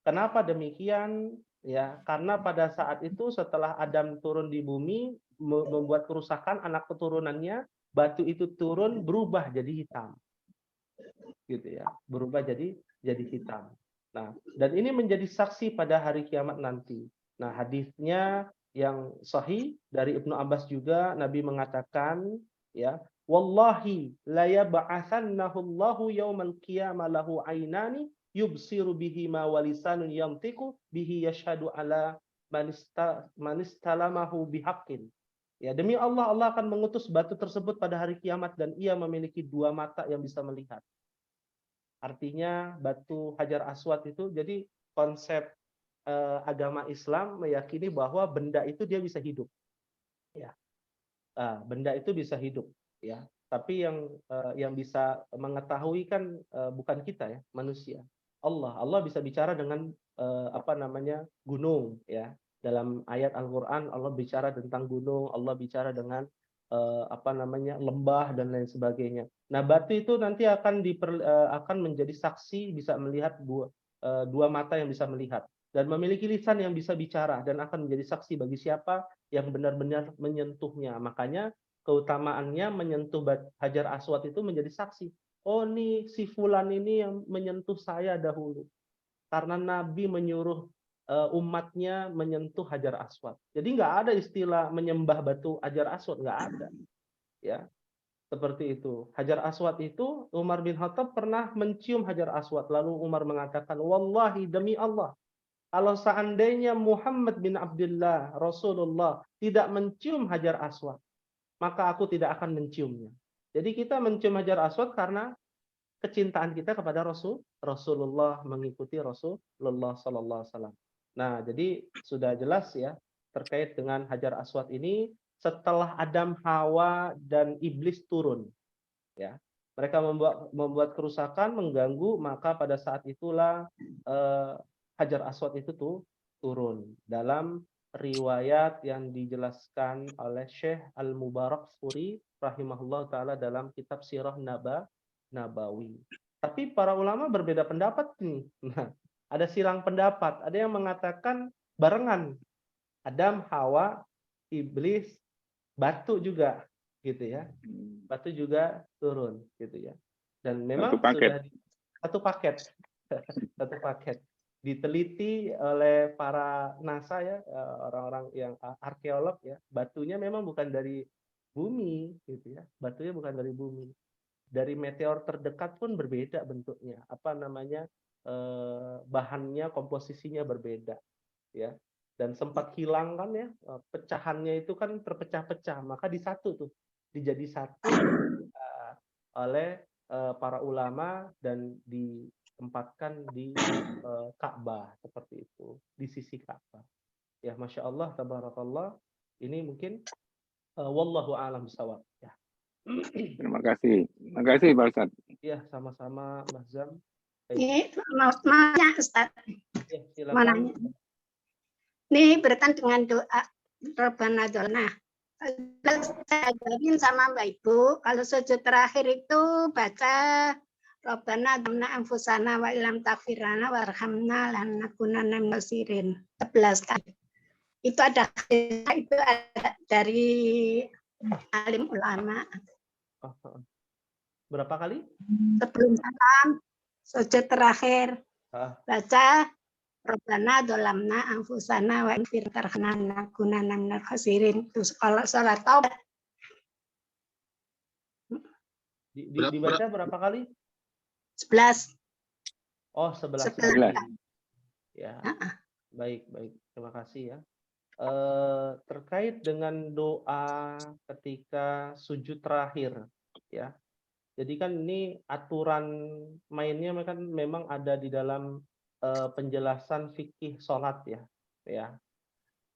Kenapa demikian? Ya, karena pada saat itu setelah Adam turun di bumi membuat kerusakan anak keturunannya, batu itu turun berubah jadi hitam, gitu ya, berubah jadi hitam. Nah, dan ini menjadi saksi pada hari kiamat nanti. Nah, hadisnya yang sahih dari Ibnu Abbas juga, Nabi mengatakan, ya, wallahi la yab'atsannahu Allahu yaumal qiyamah lahu ainani yubsiru bihi ma walisanun yantiqu bihi yashhadu ala manistalamahu bihaqqin. Ya, demi Allah, Allah akan mengutus batu tersebut pada hari kiamat dan ia memiliki dua mata yang bisa melihat. Artinya batu Hajar Aswad itu, jadi konsep agama Islam meyakini bahwa benda itu dia bisa hidup. Ya. Benda itu bisa hidup, ya. Tapi yang bisa mengetahui kan bukan kita, ya, manusia. Allah bisa bicara dengan gunung, ya. Dalam ayat Al-Qur'an Allah bicara tentang gunung, Allah bicara dengan lembah dan lain sebagainya. Nah, batu itu nanti akan menjadi saksi, bisa melihat dua mata yang bisa melihat dan memiliki lisan yang bisa bicara dan akan menjadi saksi bagi siapa yang benar-benar menyentuhnya. Makanya keutamaannya menyentuh Hajar Aswad itu menjadi saksi. Oh, nih si fulan ini yang menyentuh saya dahulu. Karena Nabi menyuruh umatnya menyentuh Hajar Aswad. Jadi nggak ada istilah menyembah batu Hajar Aswad, nggak ada. Ya, seperti itu. Hajar Aswad itu Umar bin Khattab pernah mencium Hajar Aswad. Lalu Umar mengatakan, wallahi demi Allah, kalau seandainya Muhammad bin Abdullah Rasulullah tidak mencium Hajar Aswad, maka aku tidak akan menciumnya. Jadi kita mencium Hajar Aswad karena kecintaan kita kepada Rasulullah, mengikuti Rasulullah Sallallahu Alaihi Wasallam. Nah, jadi sudah jelas ya terkait dengan Hajar Aswad ini setelah Adam, Hawa dan iblis turun. Ya, mereka membuat kerusakan, mengganggu, maka pada saat itulah Hajar Aswad itu turun. Dalam riwayat yang dijelaskan oleh Syekh Al-Mubarakfuri rahimahullah taala dalam kitab Sirah Nabawi. Tapi para ulama berbeda pendapat nih. Nah, ada silang pendapat. Ada yang mengatakan barengan. Adam, Hawa, iblis, batu juga gitu ya. Batu juga turun gitu ya. Dan memang sudah satu paket. Satu paket. Diteliti oleh para NASA ya, orang-orang yang arkeolog ya. Batunya memang bukan dari bumi gitu ya. Batunya bukan dari bumi. Dari meteor terdekat pun berbeda bentuknya, bahannya, komposisinya berbeda, ya. Dan sempat hilang kan ya, pecahannya itu kan terpecah-pecah, maka dijadi satu oleh para ulama dan ditempatkan di Ka'bah seperti itu, di sisi Ka'bah. Ya, masya Allah, tabarakallah. Ini mungkin wallahu a'lam bishawab. Ya. Terima kasih. Terima kasih, Pak Ustaz. Ya, sama-sama, Mas Zam. Ini mau nanya, Ustaz. Ya, silakan. Mau nanya. Ini berkaitan dengan doa Rabbana Dzalna. Saya ajarin sama Mbak Ibu, kalau sujud terakhir itu baca Rabbana Dzalna anfusana wa illam taghfir lana warhamna lanakunanna minal khasirin 11 kali. Itu ada dari alim ulama. Berapa kali? Sebelum salam, sujud terakhir, baca Rabbana dzalamna anfusana wa in firtarhana kunana minal khasirin. Terus kalau salat taubat dibaca berapa kali? 11. Oh, 11 kali. Ya. Baik. Terima kasih ya. terkait dengan doa ketika sujud terakhir, ya. Jadi kan ini aturan mainnya kan memang ada di dalam penjelasan fikih sholat ya,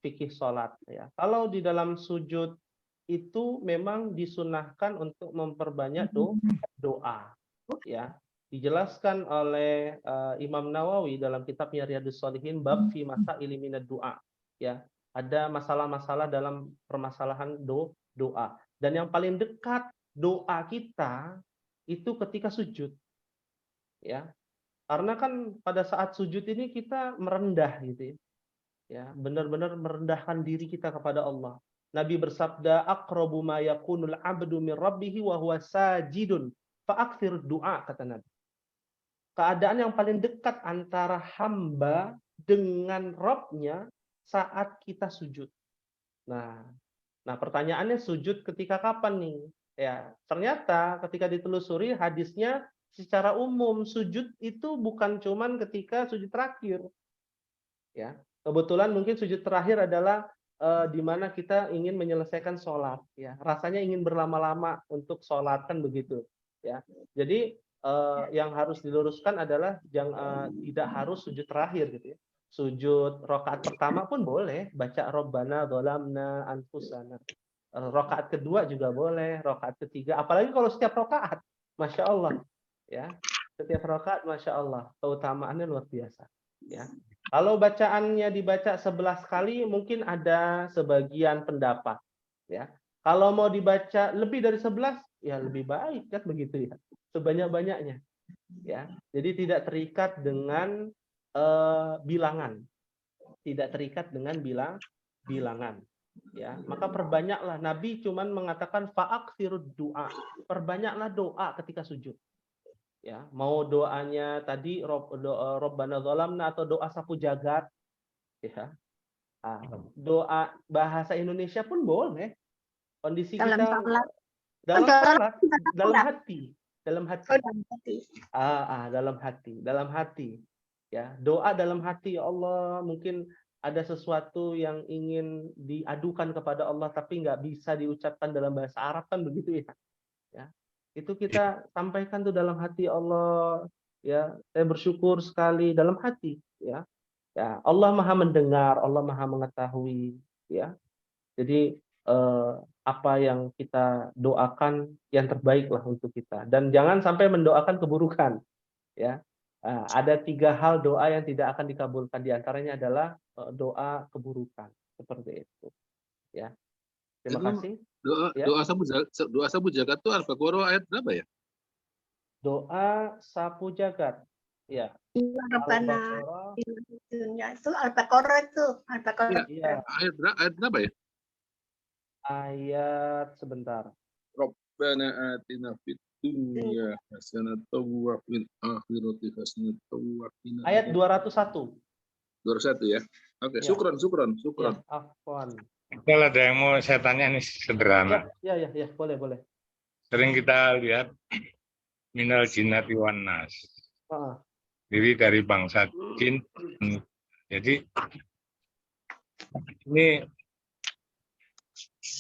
fikih sholat ya. Kalau di dalam sujud itu memang disunahkan untuk memperbanyak doa, ya. Dijelaskan oleh Imam Nawawi dalam kitabnya Riyadhus Shalihin bab fi masaili minad du'a, ya. Ada masalah-masalah dalam permasalahan doa. Dan yang paling dekat doa kita itu ketika sujud, ya. Karena kan pada saat sujud ini kita merendah gitu ya, benar-benar merendahkan diri kita kepada Allah. Nabi bersabda, aqrabu ma yakunul 'abdu min rabbih wa huwa sajidun fa'aktsir du'a, kata Nabi. Keadaan yang paling dekat antara hamba dengan Rabb-nya saat kita sujud. Nah, pertanyaannya sujud ketika kapan nih? Ya, ternyata ketika ditelusuri hadisnya secara umum sujud itu bukan cuman ketika sujud terakhir. Ya, kebetulan mungkin sujud terakhir adalah di mana kita ingin menyelesaikan sholat. Ya, rasanya ingin berlama-lama untuk sholat kan begitu. Ya, jadi yang harus diluruskan adalah tidak harus sujud terakhir gitu ya. Sujud rakaat pertama pun boleh baca Rabbana dzalamna anfusana. Rakaat kedua juga boleh, rakaat ketiga, apalagi kalau setiap rakaat, masya Allah, ya, setiap rakaat, masya Allah, keutamaannya luar biasa, ya. Kalau bacaannya dibaca 11 kali, mungkin ada sebagian pendapat, ya. Kalau mau dibaca lebih dari 11, ya lebih baik kan begitu ya, sebanyak-banyaknya, ya. Jadi tidak terikat dengan bilangan, tidak terikat dengan bilangan. Ya, maka perbanyaklah. Nabi cuman mengatakan fa'aksirud doa, perbanyaklah doa ketika sujud. Ya, mau doanya tadi Rabbana dzalamna atau doa sapu jagat, ya. Doa bahasa Indonesia pun boleh. Kondisi Dalam kita sholat. dalam sholat, dalam hati. Dalam hati. Ya, doa dalam hati, ya Allah, mungkin ada sesuatu yang ingin diadukan kepada Allah tapi nggak bisa diucapkan dalam bahasa Arab kan begitu ya. Ya. Itu kita sampaikan tuh dalam hati, Allah, ya, saya bersyukur sekali dalam hati, ya. Ya, Allah Maha mendengar, Allah Maha mengetahui, ya. Jadi apa yang kita doakan yang terbaik lah untuk kita, dan jangan sampai mendoakan keburukan, ya. Ada 3 hal doa yang tidak akan dikabulkan, diantaranya adalah doa keburukan, seperti itu, ya. Terima kasih. Doa sabu jagat itu Al-Baqarah ayat berapa ya? Doa sapu jagat, ya. Rabbana itu Al-Baqarah itu. Al-Baqarah. Iya. Ayat berapa ya? Ayat sebentar. Rabbana atina fid dunya hasanatan wa fil akhirati hasanatan wa qina. Ayat 201. 201 ya. Oke, syukron. Ya, afwan. Kalau ada yang mau saya tanya ini sederhana. Ya, boleh. Sering kita lihat minal jinnati wan nas. Diri dari bangsa jin. Jadi ini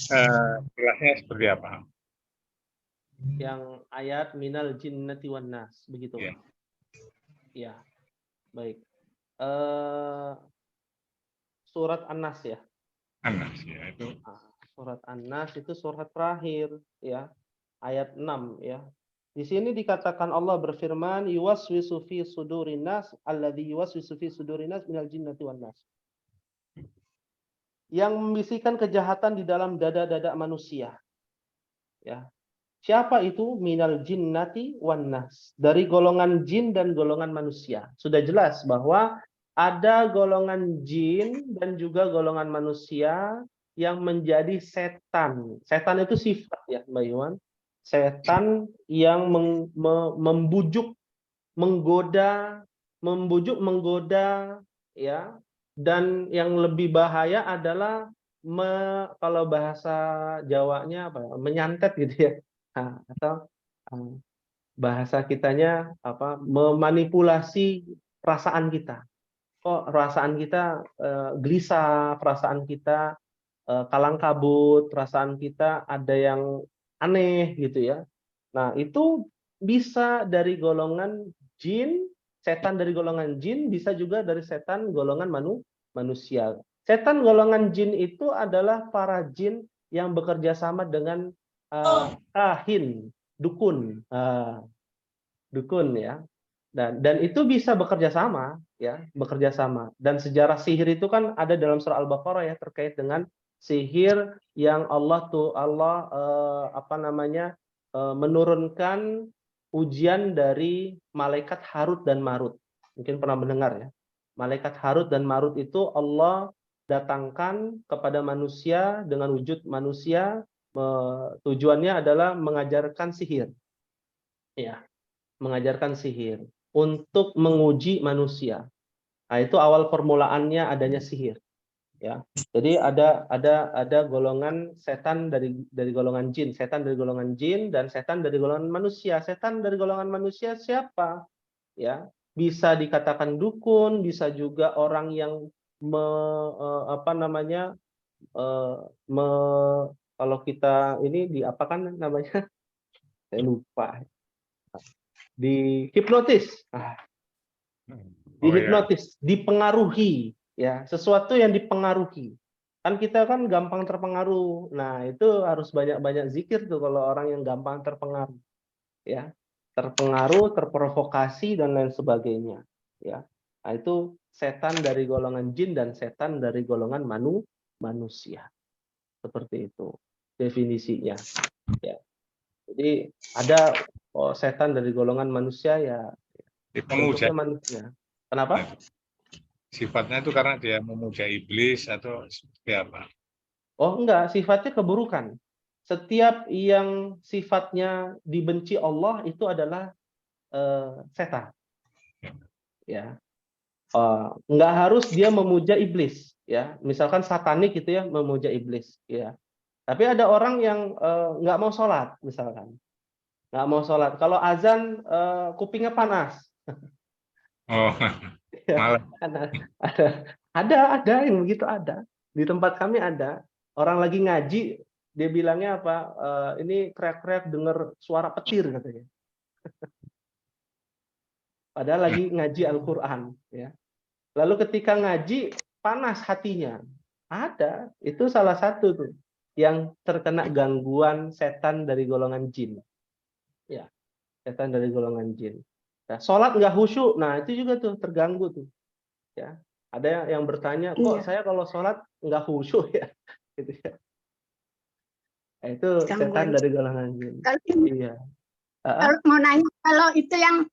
jelasnya seperti apa? Yang ayat minal jinnati wan nas, begitu. Ya. Ya. Baik. Surat An-Nas ya. An-Nas ya itu. Surat An-Nas itu surat terakhir ya. Ayat 6 ya. Di sini dikatakan Allah berfirman, yuwaswisu fi sudurin nas alladzi yuwaswisu fi sudurin nas minal jinnati wan nas. Yang membisikkan kejahatan di dalam dada-dada manusia. Ya. Siapa itu? Minal jinnati wan nas. Dari golongan jin dan golongan manusia. Sudah jelas bahwa ada golongan jin dan juga golongan manusia yang menjadi setan. Setan itu sifat ya, Mbak Iwan. Setan yang membujuk, menggoda ya. Dan yang lebih bahaya adalah kalau bahasa Jawanya apa? Menyantet gitu ya. Atau bahasa kitanya apa? Memanipulasi perasaan kita. kok perasaan kita gelisah, perasaan kita kalang kabut, perasaan kita ada yang aneh gitu ya. Nah, itu bisa dari golongan jin, setan dari golongan jin, bisa juga dari setan golongan manusia. Setan golongan jin itu adalah para jin yang bekerja sama dengan kahin, dukun, dukun ya. Dan itu bisa bekerja sama ya, bekerja sama. Dan sejarah sihir itu kan ada dalam surah Al-Baqarah ya, terkait dengan sihir yang Allah menurunkan ujian dari malaikat Harut dan Marut. Mungkin pernah mendengar ya. Malaikat Harut dan Marut itu Allah datangkan kepada manusia dengan wujud manusia, tujuannya adalah mengajarkan sihir. Ya, mengajarkan sihir untuk menguji manusia. Nah, itu awal permulaannya adanya sihir. Ya, jadi ada golongan setan dari golongan jin, setan dari golongan jin dan setan dari golongan manusia. Setan dari golongan manusia siapa? Ya, bisa dikatakan dukun, bisa juga orang yang kalau kita ini diapakan namanya? Saya lupa. Di hipnotis. Dihipnotis, dipengaruhi, ya, sesuatu yang dipengaruhi. Kan kita kan gampang terpengaruh. Nah, itu harus banyak-banyak zikir tuh kalau orang yang gampang terpengaruh. Ya. Terpengaruh, terprovokasi dan lain sebagainya, ya. Nah, itu setan dari golongan jin dan setan dari golongan manusia. Seperti itu definisinya, ya. Jadi ada setan dari golongan manusia ya. Memuja. Manusia. Kenapa? Sifatnya itu karena dia memuja iblis atau seperti apa? Oh enggak, sifatnya keburukan. Setiap yang sifatnya dibenci Allah itu adalah setan. Ya. Enggak harus dia memuja iblis, ya. Misalkan satanik gitu ya, memuja iblis, ya. Tapi ada orang yang nggak mau sholat, misalkan. Nggak mau sholat. Kalau azan kupingnya panas. Oh, malah. Ada yang begitu ada. Di tempat kami ada. Orang lagi ngaji, dia bilangnya apa? Ini kreak-kreak dengar suara petir katanya. Padahal lagi ngaji Al-Qur'an, ya. Lalu ketika ngaji panas hatinya. Ada, itu salah satu tuh yang terkena gangguan setan dari golongan jin. Ya, setan dari golongan jin. Nah, sholat nggak khusyuk, nah itu juga tuh terganggu tuh. Ya, ada yang bertanya, kok saya kalau sholat nggak khusyuk ya, gitu ya. Nah, itu setan dari golongan jin. Iya. Kalau mau nanya, kalau itu yang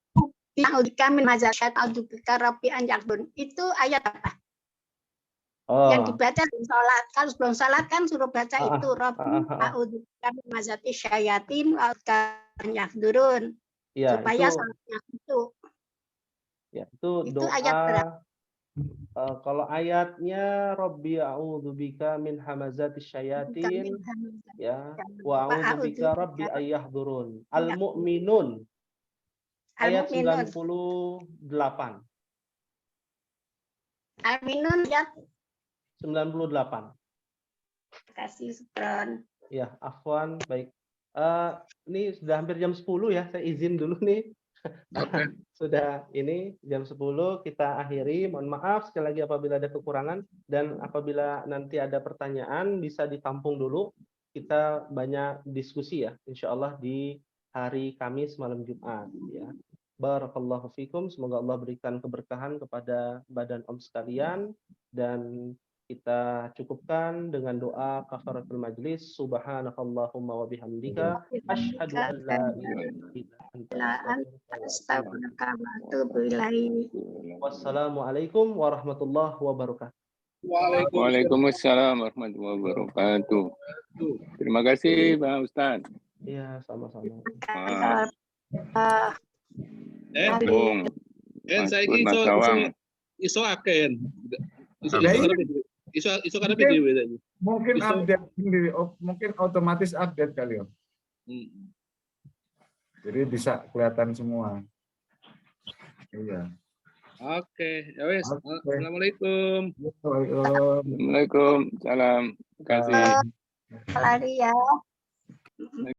udikamin mazakat audubika rabbi anjakdun, itu ayat apa? Yang dibaca di sholat. Kalau sebelum sholat kan suruh baca itu rabbi audubika min mazati syayatin wa anjakdurun. Ya, supaya sholatnya itu. Ya, itu doa. Ayat berapa? Kalau ayatnya Rabbi a'udzubika min hamazati syayatin, ya, wa a'udzubika Rabbi ayyahdurun. Al-Mu'minun ayat 98. Al-Mu'minun ayat 98. Terima kasih, Subron. Ya, afwan, baik. Ini sudah hampir jam 10 ya, saya izin dulu nih. Sudah ini jam 10 kita akhiri. Mohon maaf sekali lagi apabila ada kekurangan, dan apabila nanti ada pertanyaan bisa ditampung dulu. Kita banyak diskusi ya, insya Allah di hari Kamis malam Jumat ya. Barakallahu fikum, semoga Allah berikan keberkahan kepada badan Om sekalian, dan kita cukupkan dengan doa kafaratul majlis. Subhanakallahumma wa bihamdika asyhadu an la ilaha illa anta astaghfiruka wa atubu ilaik. Wassalamualaikum warahmatullahi wabarakatuh. Waalaikumsalam warahmatullahi wabarakatuh. Terima kasih, Pak Ustaz. Iya, sama-sama. Bung. Saya iso aken. Iso kada video bedanya. Mungkin update sendiri, mungkin otomatis update kali ya. Jadi bisa kelihatan semua. Iya. Oke, ya wes. Oke. Assalamualaikum. Assalamualaikum. Salam. Terima kasih. Lari ya.